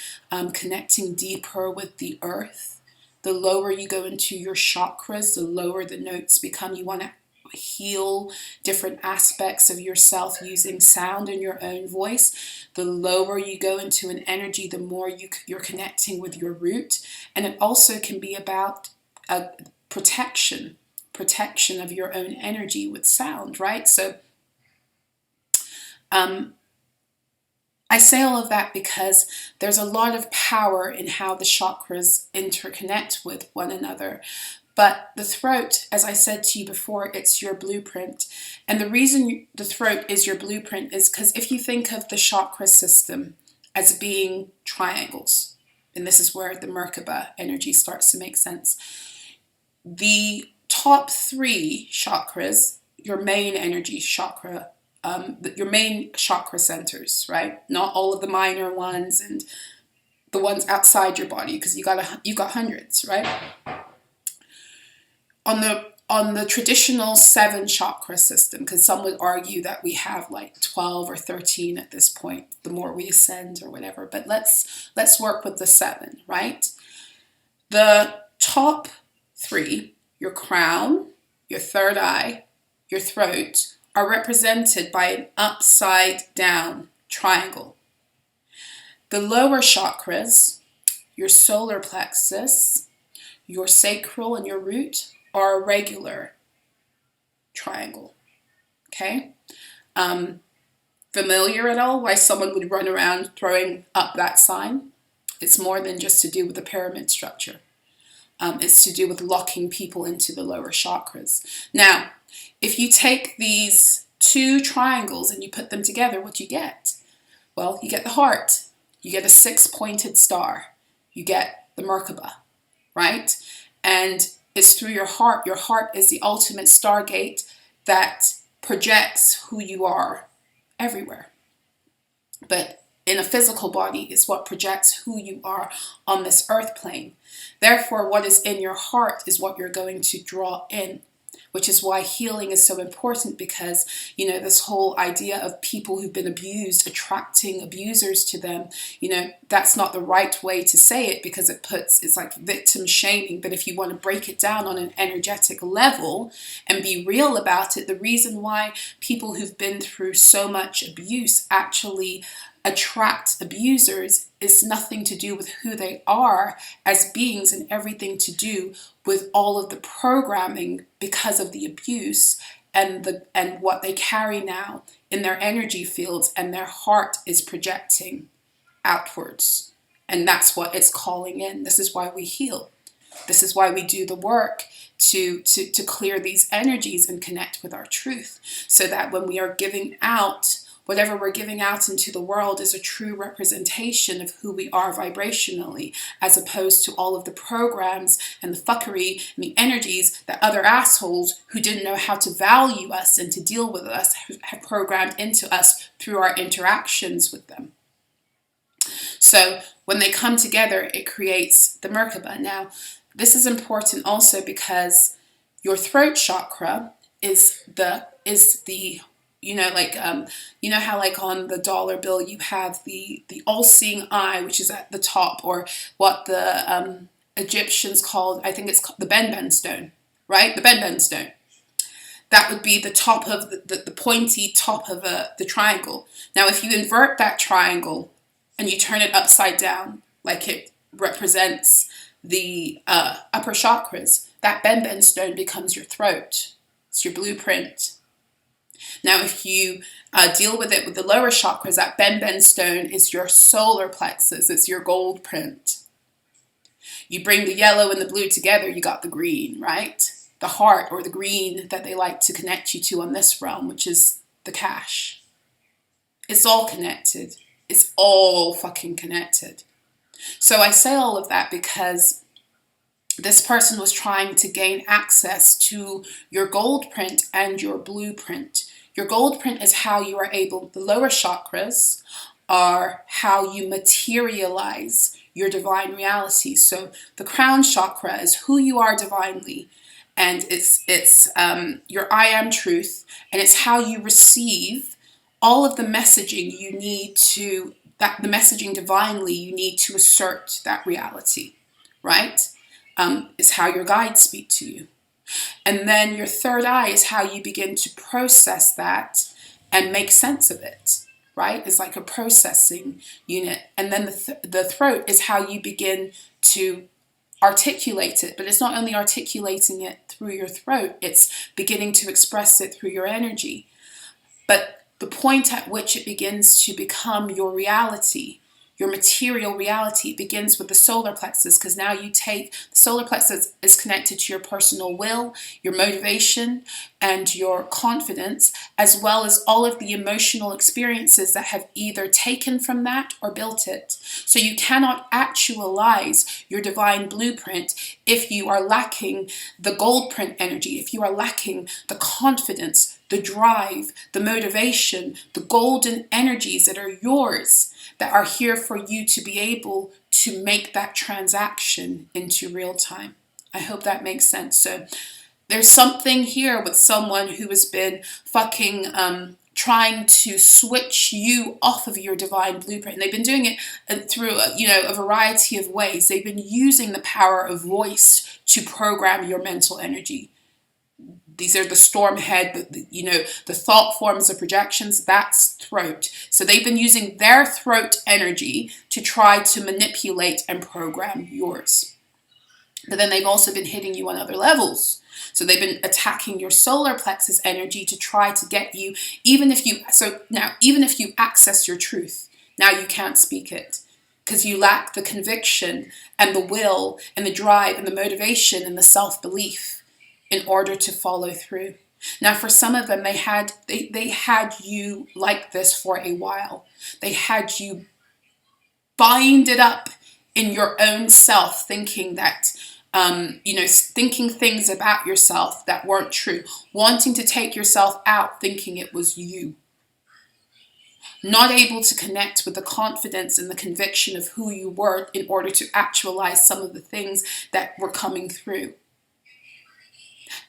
connecting deeper with the earth. The lower you go into your chakras, the lower the notes become. You want to heal different aspects of yourself using sound in your own voice. The lower you go into an energy, the more you're connecting with your root. And it also can be about protection of your own energy with sound, right? So I say all of that because there's a lot of power in how the chakras interconnect with one another. But the throat, as I said to you before, it's your blueprint. And the reason the throat is your blueprint is because if you think of the chakra system as being triangles, and this is where the Merkaba energy starts to make sense, the top three chakras, your main energy chakra, your main chakra centers, right? Not all of the minor ones and the ones outside your body, because you got hundreds, right? On the traditional 7 chakra system, because some would argue that we have like 12 or 13 at this point, the more we ascend or whatever. But let's work with the 7, right? The top 3, your crown, your third eye, your throat, are represented by an upside down triangle. The lower chakras, your solar plexus, your sacral, and your root are a regular triangle. Okay? Familiar at all why someone would run around throwing up that sign? It's more than just to do with the pyramid structure. It's to do with locking people into the lower chakras. Now, if you take these 2 triangles and you put them together, what do you get? Well, you get the heart. You get a 6-pointed star. You get the Merkaba, right? And it's through your heart. Your heart is the ultimate stargate that projects who you are everywhere. But in a physical body is what projects who you are on this earth plane. Therefore, what is in your heart is what you're going to draw in, which is why healing is so important, because, you know, this whole idea of people who've been abused attracting abusers to them, you know, that's not the right way to say it, because it's like victim shaming. But if you want to break it down on an energetic level and be real about it, the reason why people who've been through so much abuse actually attract abusers is nothing to do with who they are as beings, and everything to do with all of the programming because of the abuse and what they carry now in their energy fields, and their heart is projecting outwards, and that's what it's calling in. This is why we heal. This is why we do the work to clear these energies and connect with our truth, so that when we are giving out, whatever we're giving out into the world is a true representation of who we are vibrationally, as opposed to all of the programs and the fuckery and the energies that other assholes who didn't know how to value us and to deal with us have programmed into us through our interactions with them. So when they come together, it creates the Merkaba. Now, this is important also because your throat chakra is the you know, like, you know how like on the dollar bill you have the all-seeing eye, which is at the top, or what the Egyptians called, I think it's called the Ben stone, right? The Ben stone. That would be the top of the pointy top of the triangle. Now, if you invert that triangle and you turn it upside down, like it represents the upper chakras, that Ben stone becomes your throat. It's your blueprint. Now, if you deal with it with the lower chakras, that Ben stone is your solar plexus. It's your gold print. You bring the yellow and the blue together, you got the green, right? The heart, or the green that they like to connect you to on this realm, which is the cash. It's all connected. It's all fucking connected. So I say all of that because this person was trying to gain access to your gold print and your blueprint. Your gold print is how you are able, the lower chakras are how you materialize your divine reality. So the crown chakra is who you are divinely, and it's your I am truth, and it's how you receive all of the messaging you need to, that the messaging divinely you need to assert that reality, right? Is how your guides speak to you. And then your third eye is how you begin to process that and make sense of it, right? It's like a processing unit. And then the throat is how you begin to articulate it. But it's not only articulating it through your throat, it's beginning to express it through your energy. But the point at which it begins to become your reality, your material reality, begins with the solar plexus, because now you take, the solar plexus is connected to your personal will, your motivation, and your confidence, as well as all of the emotional experiences that have either taken from that or built it. So you cannot actualize your divine blueprint if you are lacking the gold print energy, if you are lacking the confidence, the drive, the motivation, the golden energies that are yours, that are here for you to be able to make that transaction into real time. I hope that makes sense. So there's something here with someone who has been fucking trying to switch you off of your divine blueprint. And they've been doing it through a variety of ways. They've been using the power of voice to program your mental energy. These are the storm head, the thought forms, the projections, that's throat. So they've been using their throat energy to try to manipulate and program yours. But then they've also been hitting you on other levels. So they've been attacking your solar plexus energy to try to get you, even if you access your truth, now you can't speak it, because you lack the conviction and the will and the drive and the motivation and the self-belief in order to follow through. Now, for some of them, they had you like this for a while. They had you bind it up in your own self, thinking that, thinking things about yourself that weren't true, wanting to take yourself out, thinking it was you. not able to connect with the confidence and the conviction of who you were in order to actualize some of the things that were coming through.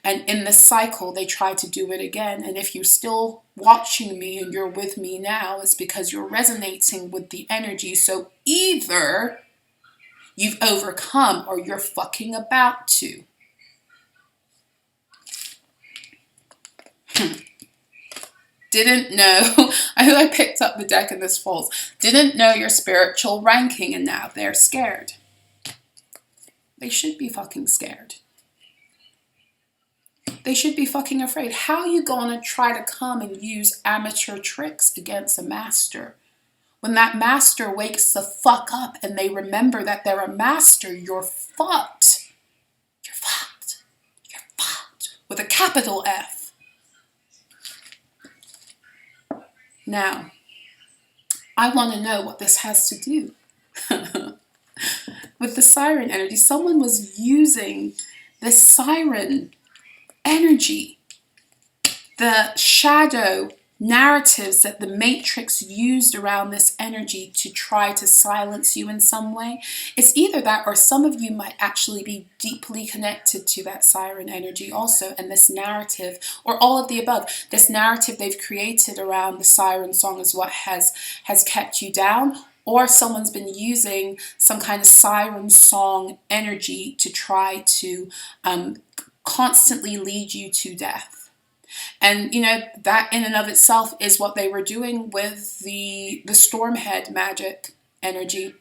And in this cycle, they try to do it again. And if you're still watching me and you're with me now, it's because you're resonating with the energy. So either you've overcome or you're fucking about to. Didn't know, I picked up the deck and this falls. Didn't know your spiritual ranking and now they're scared. They should be fucking scared. They should be fucking afraid. How are you gonna try to come and use amateur tricks against a master? When that master wakes the fuck up and they remember that they're a master, you're fucked. You're fucked. You're fucked. With a capital F. Now, I want to know what this has to do with the siren energy. Someone was using the siren energy, the shadow narratives that the Matrix used around this energy to try to silence you in some way. It's either that or some of you might actually be deeply connected to that siren energy also, and this narrative, or all of the above, this narrative they've created around the siren song is what has kept you down, or someone's been using some kind of siren song energy to try to constantly lead you to death. And, you know, that in and of itself is what they were doing with the Stormhead magic energy.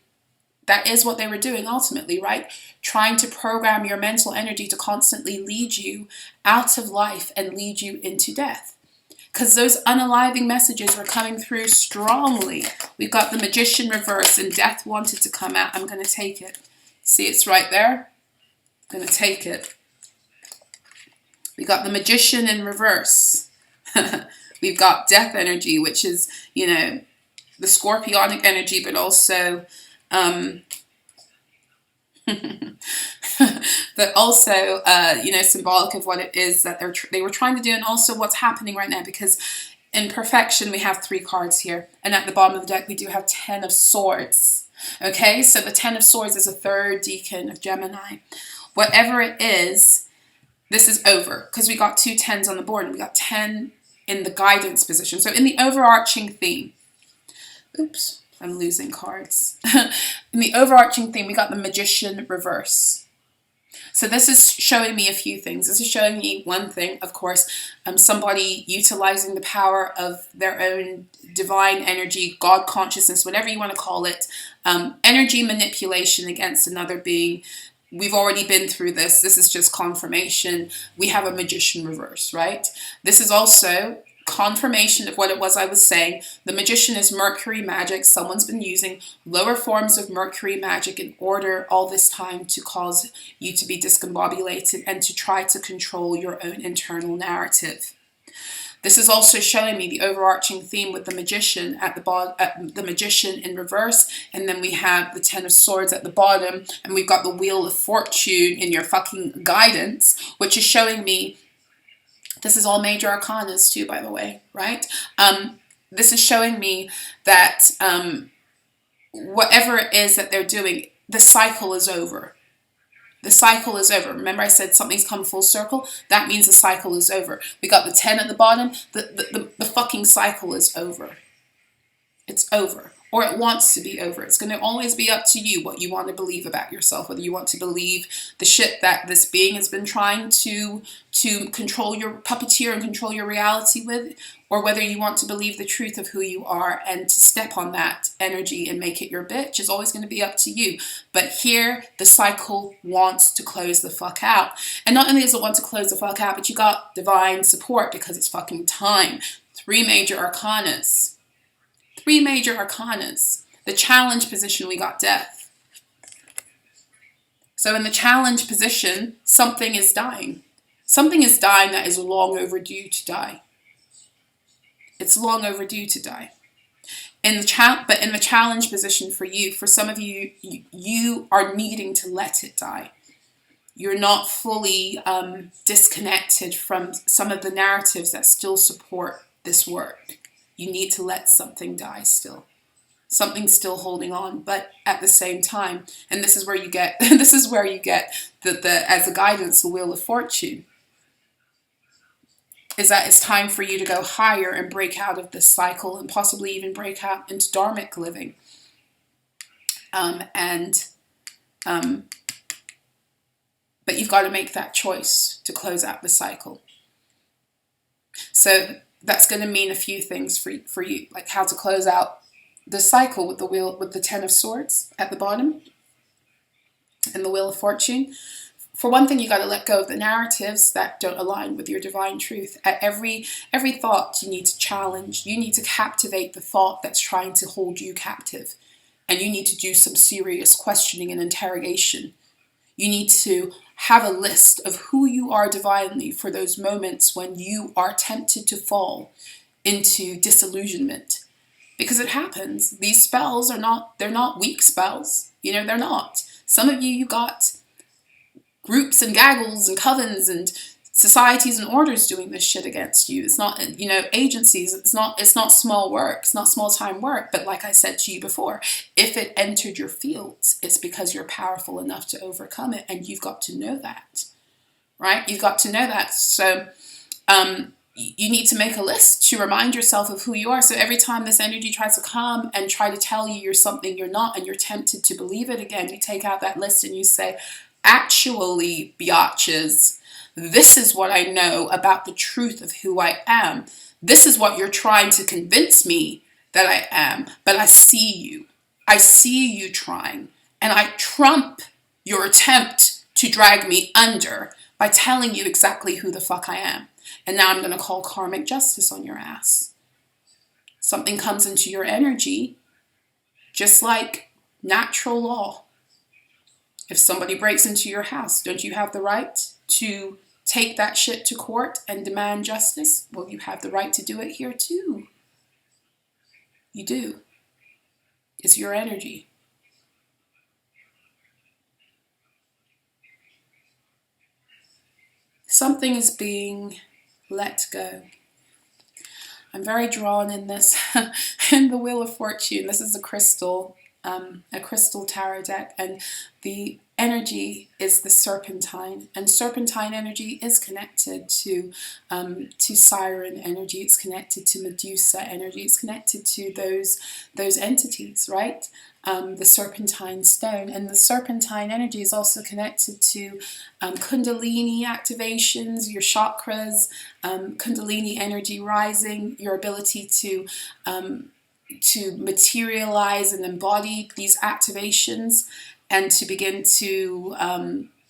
That is what they were doing ultimately, right? Trying to program your mental energy to constantly lead you out of life and lead you into death. Because those unaliving messages were coming through strongly. We've got the Magician reverse and death wanted to come out. I'm going to take it. See, it's right there. I'm going to take it. We got the Magician in reverse. We've got death energy, which is, you know, the scorpionic energy, but also, but also, you know, symbolic of what it is that they were trying to do, and also what's happening right now. Because in perfection, we have 3 cards here, and at the bottom of the deck, we do have 10 of Swords. Okay, so the 10 of Swords is a 3rd decan of Gemini. Whatever it is, this is over, because we got 2 10s on the board, and we got 10 in the guidance position. So in the overarching theme, oops, I'm losing cards. In the overarching theme, we got the Magician reverse. So this is showing me a few things. This is showing me one thing, of course, somebody utilizing the power of their own divine energy, God consciousness, whatever you want to call it, energy manipulation against another being. We've already been through this. This is just confirmation. We have a Magician reverse, right? This is also confirmation of what it was I was saying. The Magician is Mercury magic. Someone's been using lower forms of Mercury magic in order all this time to cause you to be discombobulated and to try to control your own internal narrative. This is also showing me the overarching theme with the Magician at the bottom, the Magician in reverse, and then we have the 10 of Swords at the bottom, and we've got the Wheel of Fortune in your fucking guidance, which is showing me, this is all major arcanas too, by the way, right? This is showing me that whatever it is that they're doing, the cycle is over. The cycle is over. Remember I said something's come full circle? That means the cycle is over. We got the 10 at the bottom. The fucking cycle is over. It's over. Or it wants to be over. It's going to always be up to you what you want to believe about yourself. Whether you want to believe the shit that this being has been trying to control your puppeteer and control your reality with, or whether you want to believe the truth of who you are and to step on that energy and make it your bitch, is always going to be up to you. But here, the cycle wants to close the fuck out. And not only does it want to close the fuck out, but you got divine support because it's fucking time. 3 major arcanas. 3 major arcanas. The challenge position, we got death. So in the challenge position, something is dying. Something is dying that is long overdue to die. It's long overdue to die. But in the challenge position for you, for some of you, you are needing to let it die. You're not fully disconnected from some of the narratives that still support this work. you need to let something die still. Something's still holding on, but at the same time, and this is where you get this is where you get the as a guidance, the Wheel of Fortune, is that it's time for you to go higher and break out of this cycle and possibly even break out into dharmic living. But you've got to make that choice to close out the cycle. So that's going to mean a few things for you, like how to close out the cycle with the wheel, with the 10 of Swords at the bottom and the Wheel of Fortune. For one thing, you got to let go of the narratives that don't align with your divine truth. At every thought, you need to challenge. You need to captivate the thought that's trying to hold you captive. And you need to do some serious questioning and interrogation. You need to have a list of who you are divinely for those moments when you are tempted to fall into disillusionment. Because it happens. These spells they're not weak spells. You know, they're not. Some of you got groups and gaggles and covens and societies and orders doing this shit against you. It's not, you know, agencies. It's not small work. It's not small time work. But like I said to you before, if it entered your fields, it's because you're powerful enough to overcome it. And you've got to know that, right? You've got to know that. So, you need to make a list to remind yourself of who you are. So every time this energy tries to come and try to tell you you're something you're not, and you're tempted to believe it again, you take out that list and you say, actually, biatches, this is what I know about the truth of who I am. This is what you're trying to convince me that I am. But I see you. I see you trying. And I trump your attempt to drag me under by telling you exactly who the fuck I am. And now I'm going to call karmic justice on your ass. Something comes into your energy, just like natural law. If somebody breaks into your house, don't you have the right to take that shit to court and demand justice? Well, you have the right to do it here too. You do. It's your energy. Something is being let go. I'm very drawn in this, in the Wheel of Fortune. This is a crystal tarot deck, and the energy is the serpentine, and serpentine energy is connected to Siren energy. It's connected to Medusa energy. It's connected to those entities, right? The serpentine stone, and the serpentine energy is also connected to Kundalini activations, your chakras, Kundalini energy rising, your ability to materialize and embody these activations, and to begin to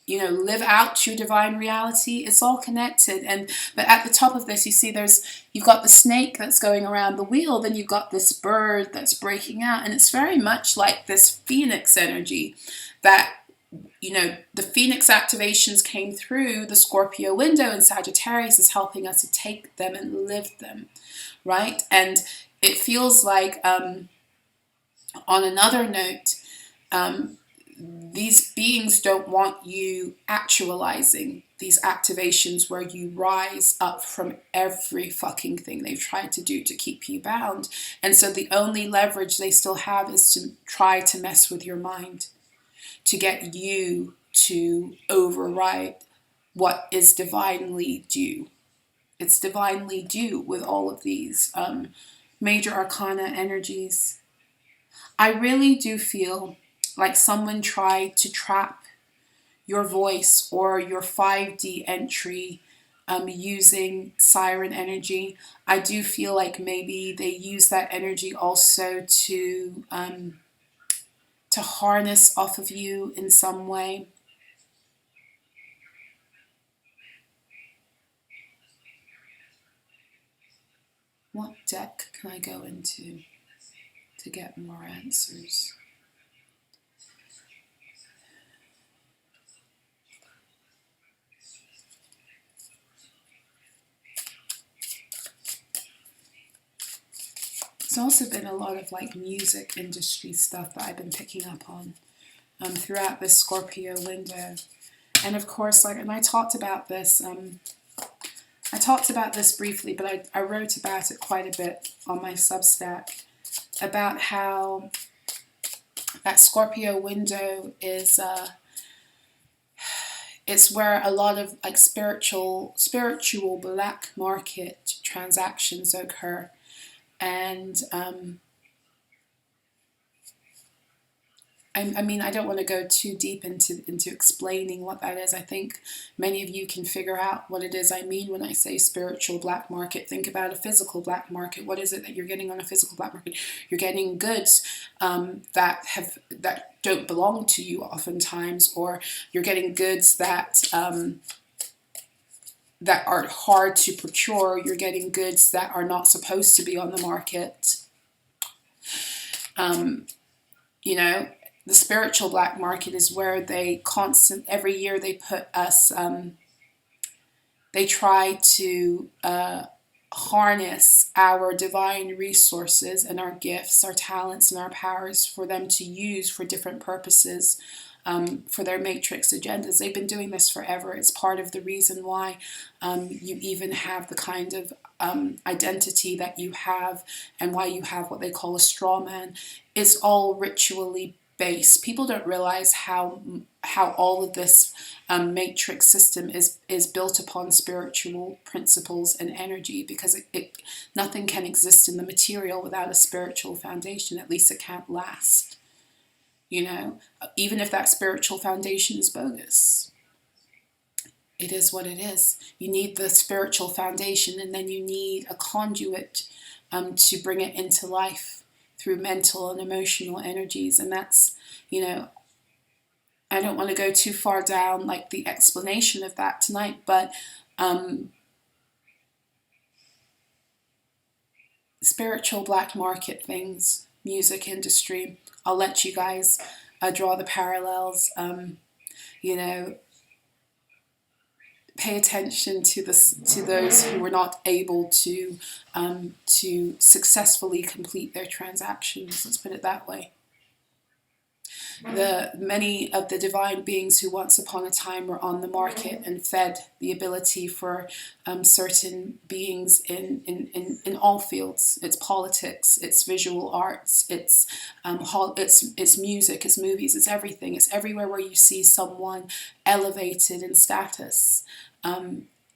live out your divine reality. It's all connected. But at the top of this, you see you've got the snake that's going around the wheel, then you've got this bird that's breaking out, and it's very much like this phoenix energy that, you know, the phoenix activations came through the Scorpio window, and Sagittarius is helping us to take them and live them, right? And it feels like, on another note, these beings don't want you actualizing these activations where you rise up from every fucking thing they've tried to do to keep you bound. And so the only leverage they still have is to try to mess with your mind, to get you to override what is divinely due. It's divinely due with all of these major arcana energies. I really do feel like someone tried to trap your voice or your 5D entry using Siren energy. I do feel like maybe they use that energy also to harness off of you in some way. What deck can I go into to get more answers? There's also been a lot of like music industry stuff that I've been picking up on throughout this Scorpio window. And of course, and I talked about this I talked about this briefly, but I wrote about it quite a bit on my Substack about how that Scorpio window is it's where a lot of like spiritual black market transactions occur, and I mean, I don't want to go too deep into explaining what that is. I think many of you can figure out what it is I mean when I say spiritual black market. Think about a physical black market. What is it that you're getting on a physical black market? You're getting goods that don't belong to you oftentimes, or you're getting goods that that are hard to procure. You're getting goods that are not supposed to be on the market. You know, the spiritual black market is where they every year they put us, they try to harness our divine resources and our gifts, our talents and our powers for them to use for different purposes, for their matrix agendas. They've been doing this forever. It's part of the reason why you even have the kind of identity that you have, and why you have what they call a straw man. It's all ritually based. People don't realize how all of this matrix system is built upon spiritual principles and energy, because nothing can exist in the material without a spiritual foundation. At least it can't last. You know, even if that spiritual foundation is bogus. It is what it is. You need the spiritual foundation, and then you need a conduit to bring it into life through mental and emotional energies. And that's, you know, I don't want to go too far down like the explanation of that tonight, but spiritual black market things, music industry, I'll let you guys draw the parallels. You know, pay attention to those who were not able to successfully complete their transactions. Let's put it that way. Many of the divine beings who once upon a time were on the market and fed the ability for certain beings in all fields. It's politics, it's visual arts, it's music, it's movies, it's everything. It's everywhere where you see someone elevated in status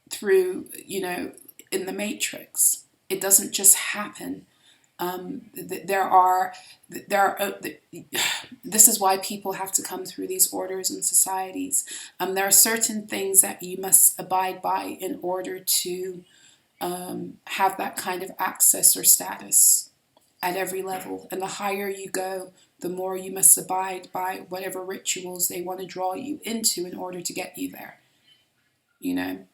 through, you know, in the matrix. It doesn't just happen. This is why people have to come through these orders and societies. There are certain things that you must abide by in order to have that kind of access or status at every level. And the higher you go, the more you must abide by whatever rituals they want to draw you into in order to get you there. You know?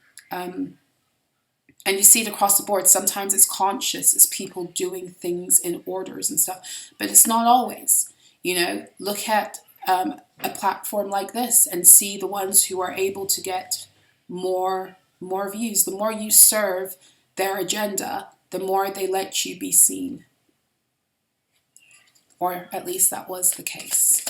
And you see it across the board. Sometimes it's conscious, it's people doing things in orders and stuff, but it's not always. You know, look at a platform like this and see the ones who are able to get more views. The more you serve their agenda, the more they let you be seen. Or at least that was the case.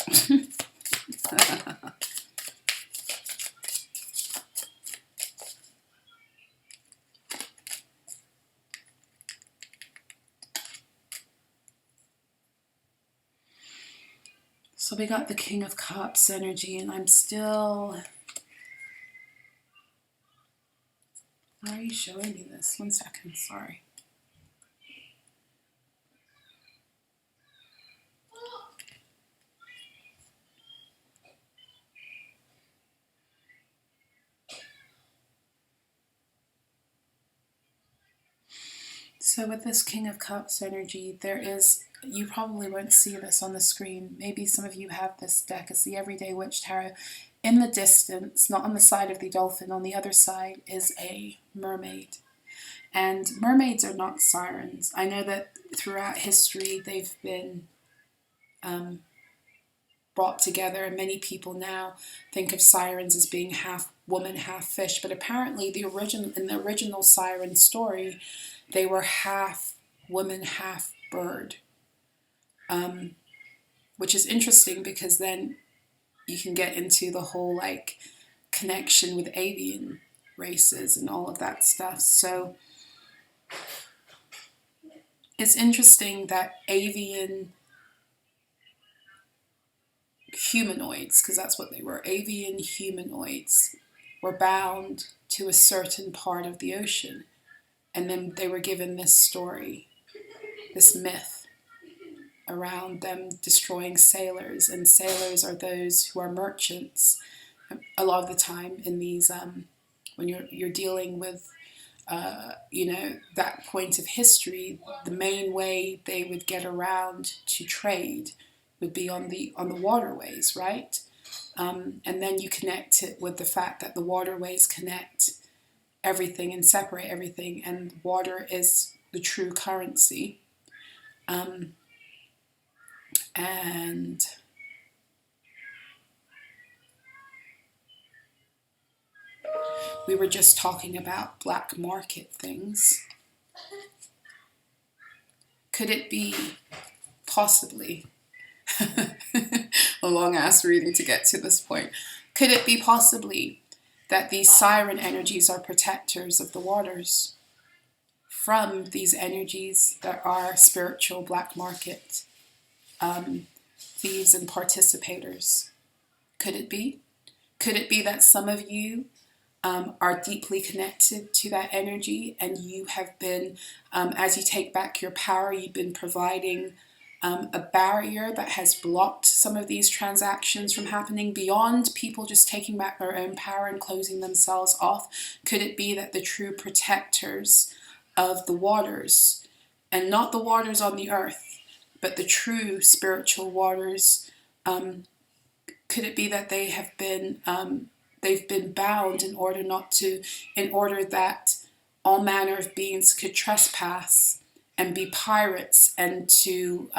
So we got the King of Cups energy, and I'm still... Why are you showing me this? 1 second, sorry. So with this King of Cups energy, there is... You probably won't see this on the screen. Maybe some of you have this deck. It's the Everyday Witch Tarot. In the distance, not on the side of the dolphin, on the other side is a mermaid. And mermaids are not sirens. I know that throughout history they've been brought together, and many people now think of sirens as being half woman, half fish. But apparently in the original siren story, they were half woman, half bird. Which is interesting, because then you can get into the whole like connection with avian races and all of that stuff. So it's interesting that avian humanoids, because that's what they were, avian humanoids, were bound to a certain part of the ocean. And then they were given this story, this myth around them destroying sailors. And sailors are those who are merchants. A lot of the time in these, when you're dealing with, that point of history, the main way they would get around to trade would be on the waterways, right? And then you connect it with the fact that the waterways connect everything and separate everything, and water is the true currency. And we were just talking about black market things. Could it be possibly, a long ass reading to get to this point, could it be possibly that these siren energies are protectors of the waters from these energies that are spiritual black market thieves and participators? Could it be? Could it be that some of you are deeply connected to that energy, and you have been, as you take back your power, you've been providing a barrier that has blocked some of these transactions from happening beyond people just taking back their own power and closing themselves off? Could it be that the true protectors of the waters, and not the waters on the earth, but the true spiritual waters, could it be that they have been they've been bound in order that all manner of beings could trespass and be pirates, and to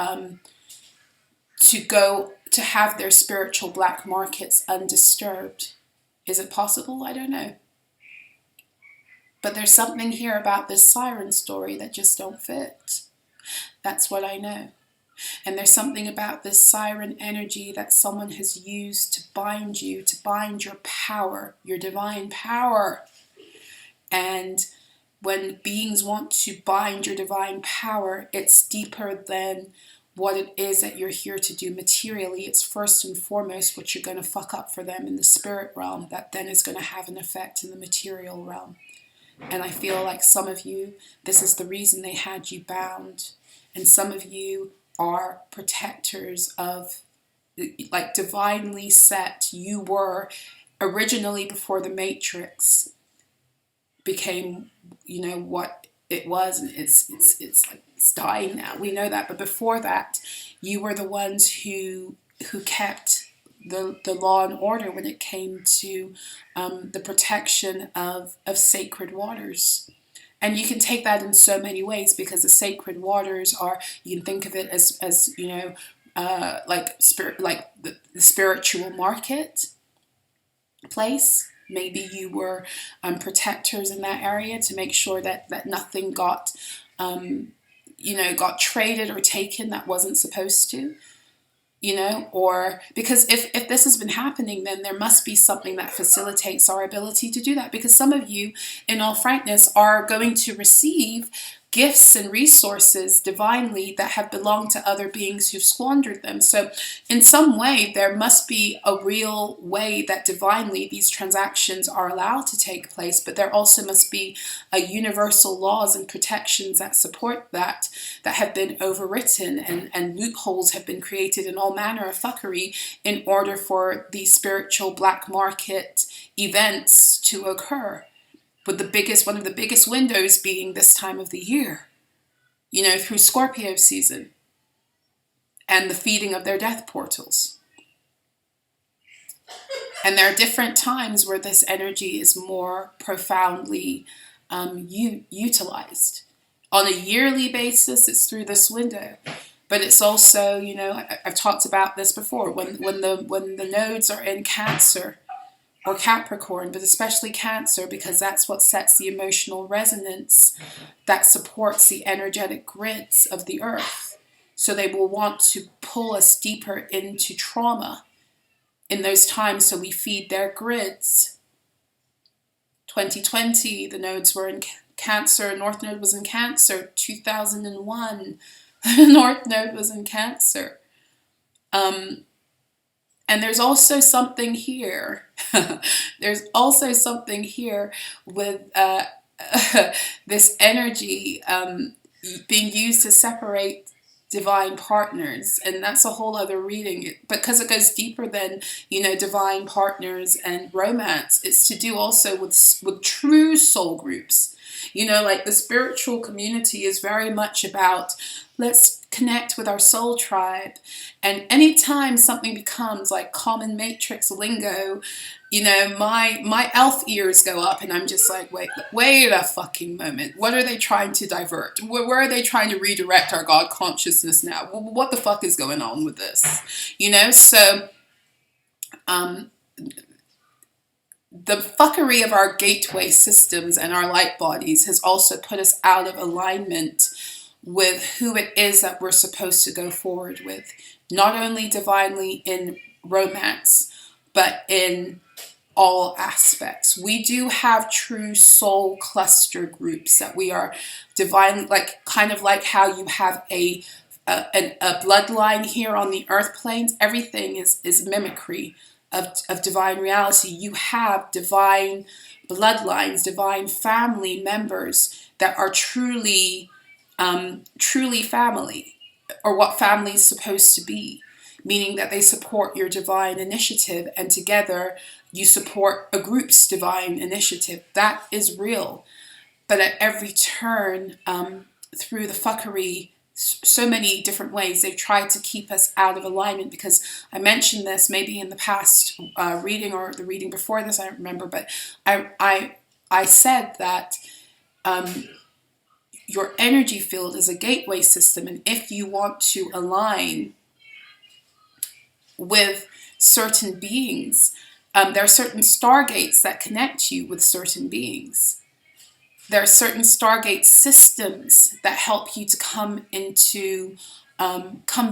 have their spiritual black markets undisturbed? Is it possible? I don't know. But there's something here about this siren story that just don't fit. That's what I know. And there's something about this siren energy that someone has used to bind you, to bind your power, your divine power. And when beings want to bind your divine power, it's deeper than what it is that you're here to do materially. It's first and foremost what you're going to fuck up for them in the spirit realm that then is going to have an effect in the material realm. And I feel like some of you, this is the reason they had you bound. And some of you are protectors of, like, divinely set. You were originally, before the Matrix became, what it was, and it's like it's dying now. We know that, but before that, you were the ones who kept the law and order when it came to the protection of sacred waters. And you can take that in so many ways, because the sacred waters are, you can think of it as like the spiritual market place. Maybe you were protectors in that area to make sure that nothing got traded or taken that wasn't supposed to. Or because if this has been happening, then there must be something that facilitates our ability to do that. Because some of you, in all frankness, are going to receive gifts and resources divinely that have belonged to other beings who've squandered them. So in some way, there must be a real way that divinely these transactions are allowed to take place, but there also must be a universal laws and protections that support that have been overwritten, and loopholes have been created in all manner of fuckery in order for these spiritual black market events to occur. With one of the biggest windows being this time of the year, through Scorpio season and the feeding of their death portals. And there are different times where this energy is more profoundly utilized. On a yearly basis, it's through this window. But it's also, I've talked about this before, when the nodes are in Cancer or Capricorn, but especially Cancer, because that's what sets the emotional resonance that supports the energetic grids of the earth. So they will want to pull us deeper into trauma in those times, so we feed their grids. 2020, the nodes were in Cancer. North Node was in Cancer. 2001, North Node was in Cancer. And there's also something here. There's also something here with this energy being used to separate divine partners, and that's a whole other reading because it goes deeper than, you know, divine partners and romance. It's to do also with true soul groups. You know, like the spiritual community is very much about, let's connect with our soul tribe. And anytime something becomes like common matrix lingo, you know, my elf ears go up, and I'm just like, wait a fucking moment. What are they trying to divert? Where are they trying to redirect our God consciousness now? What the fuck is going on with this? You know, so the fuckery of our gateway systems and our light bodies has also put us out of alignment with who it is that we're supposed to go forward with, not only divinely in romance, but in all aspects. We do have true soul cluster groups that we are divine, like kind of like how you have a bloodline here on the earth planes. Everything is mimicry of divine reality. You have divine bloodlines, divine family members that are truly family, or what family is supposed to be, meaning that they support your divine initiative, and together you support a group's divine initiative. That is real. But at every turn, through the fuckery, so many different ways, they've tried to keep us out of alignment. Because I mentioned this maybe in the past reading, or the reading before this, I don't remember, but I said that your energy field is a gateway system, and if you want to align with certain beings, there are certain stargates that connect you with certain beings. There are certain stargate systems that help you to come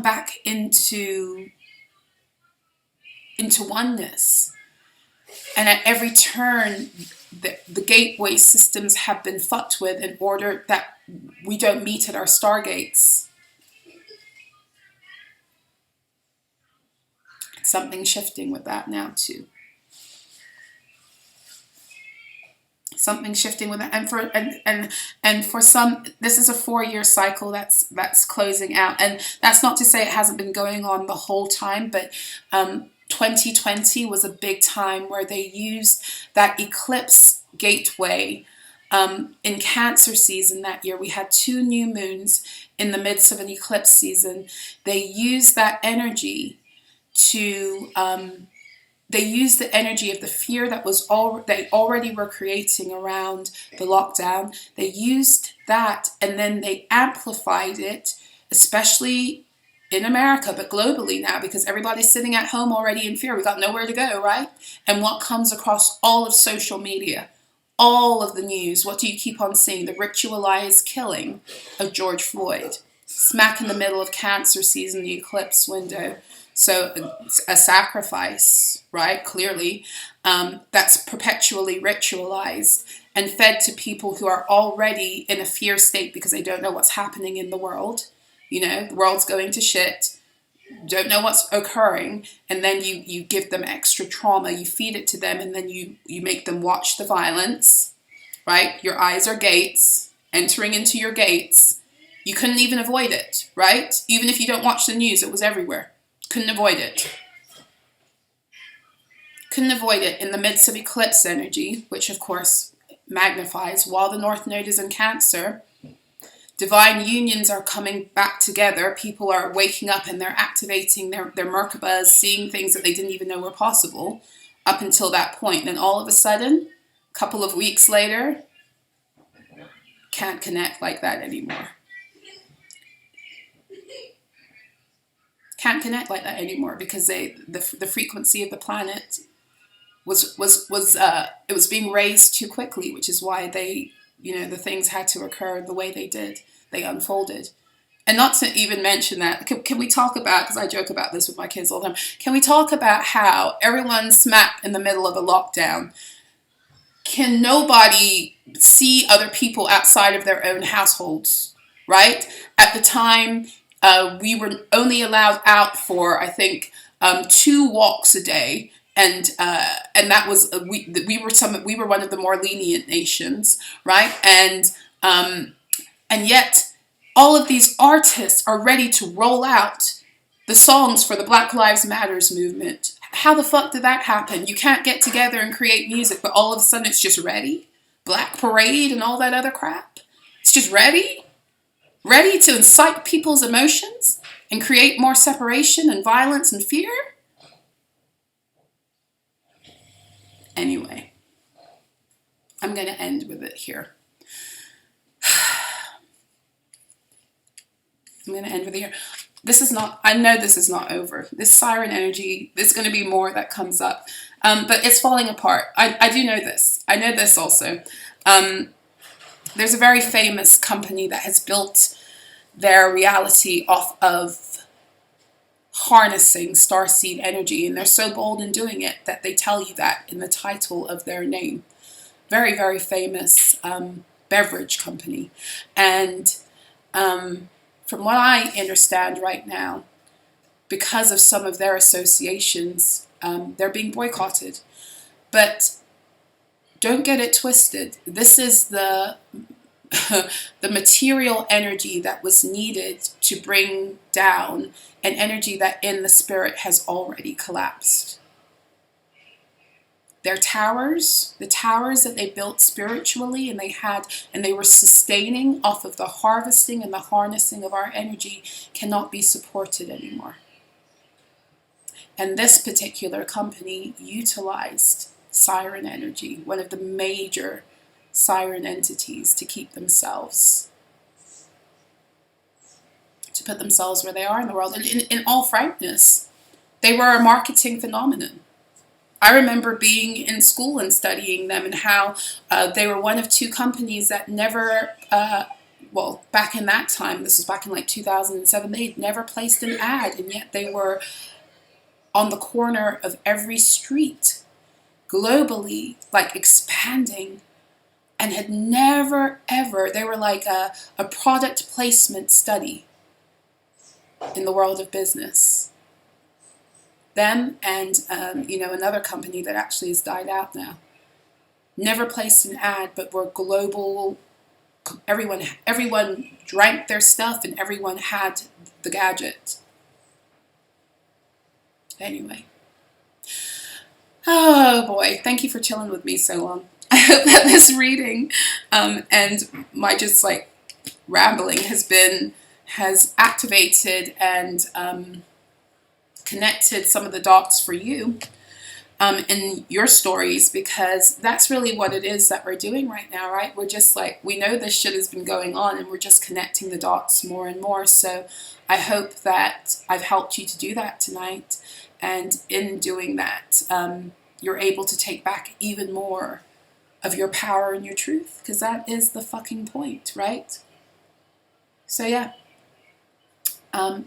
back into oneness. And at every turn, the gateway systems have been fucked with in order that we don't meet at our stargates. Something shifting with that now too. Something shifting with it, and for some, this is a 4-year cycle that's closing out, and that's not to say it hasn't been going on the whole time, but 2020 was a big time where they used that eclipse gateway in Cancer season that year. We had 2 new moons in the midst of an eclipse season. They used that energy to they used the energy of the fear that they already were creating around the lockdown. They used that, and then they amplified it, especially in America, but globally now, because everybody's sitting at home already in fear. We got nowhere to go, right? And what comes across all of social media, all of the news, what do you keep on seeing? The ritualized killing of George Floyd, smack in the middle of Cancer season, the eclipse window. So a sacrifice, right? Clearly, that's perpetually ritualized and fed to people who are already in a fear state because they don't know what's happening in the world. You know, the world's going to shit, don't know what's occurring, and then you give them extra trauma, you feed it to them, and then you make them watch the violence, right? Your eyes are gates, entering into your gates. You couldn't even avoid it, right? Even if you don't watch the news, it was everywhere. Couldn't avoid it. Couldn't avoid it in the midst of eclipse energy, which of course magnifies while the North Node is in Cancer. Divine unions are coming back together. People are waking up and they're activating their Merkabas, seeing things that they didn't even know were possible up until that point. And then all of a sudden, a couple of weeks later, can't connect like that anymore. Can't connect like that anymore because the frequency of the planet it was being raised too quickly, which is why the things had to occur the way they did. They unfolded. And not to even mention that, can we talk about, because I joke about this with my kids all the time, can we talk about how everyone's smack in the middle of a lockdown? can nobody see other people outside of their own households, right? At the time, we were only allowed out for, I think, 2 walks a day, and that was we were one of the more lenient nations, right? And yet, all of these artists are ready to roll out the songs for the Black Lives Matters movement. How the fuck did that happen? You can't get together and create music, but all of a sudden it's just ready? Black Parade and all that other crap? It's just ready? Ready to incite people's emotions and create more separation and violence and fear? Anyway, I'm going to end with it here. I'm going to end with it here. I know this is not over. This siren energy, there's going to be more that comes up. But it's falling apart. I do know this. I know this also. There's a very famous company that has built their reality off of harnessing starseed energy. And they're so bold in doing it that they tell you that in the title of their name. Very, very famous beverage company. And from what I understand right now, because of some of their associations, they're being boycotted. But don't get it twisted. This is the material energy that was needed to bring down an energy that in the spirit has already collapsed. Their towers, the towers that they built spiritually and they were sustaining off of the harvesting and the harnessing of our energy, cannot be supported anymore. And this particular company utilized siren energy, one of the major siren entities, to keep themselves, to put themselves where they are in the world. And in all frankness, they were a marketing phenomenon. I remember being in school and studying them and how they were one of 2 companies that never, well, back in that time, this was back in like 2007, they had never placed an ad, and yet they were on the corner of every street, globally, like expanding, and had never, ever, they were like a product placement study in the world of business. Them and another company that actually has died out now. Never placed an ad, but were global. Everyone drank their stuff and everyone had the gadget. Anyway. Oh boy, thank you for chilling with me so long. I hope that this reading and my just like rambling has activated and connected some of the dots for you in your stories, because that's really what it is that we're doing right now, right? We're just like, we know this shit has been going on and we're just connecting the dots more and more. So I hope that I've helped you to do that tonight, and in doing that you're able to take back even more of your power and your truth, because that is the fucking point, right? So yeah.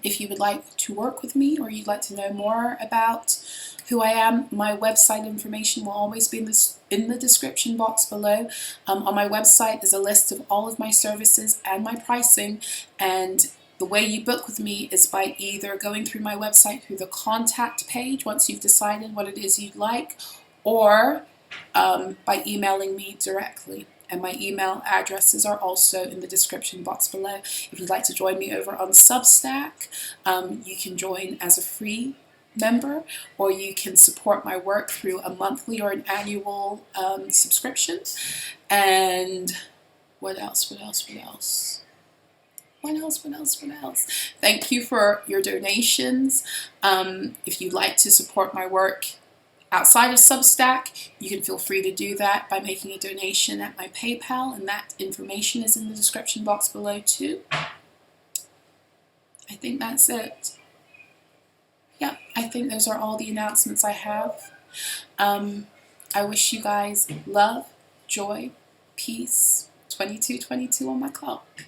If you would like to work with me or you'd like to know more about who I am, my website information will always be in the description box below. On my website is a list of all of my services and my pricing, and the way you book with me is by either going through my website through the contact page once you've decided what it is you'd like, or by emailing me directly. And my email addresses are also in the description box below. If you'd like to join me over on Substack, you can join as a free member, or you can support my work through a monthly or an annual subscription. And what else? Thank you for your donations. If you'd like to support my work outside of Substack, you can feel free to do that by making a donation at my PayPal, and that information is in the description box below too. I think that's it. Yeah, I think those are all the announcements I have. I wish you guys love, joy, peace. 22:22 on my clock.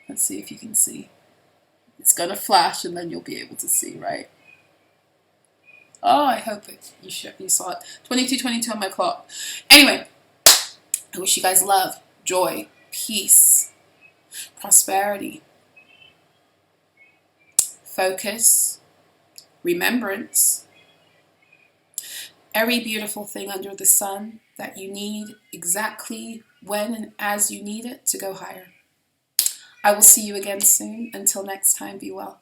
Let's see if you can see. It's gonna flash and then you'll be able to see, right? Oh, I hope you saw it. 22:22 on my clock. Anyway, I wish you guys love, joy, peace, prosperity, focus, remembrance, every beautiful thing under the sun that you need exactly when and as you need it to go higher. I will see you again soon. Until next time, be well.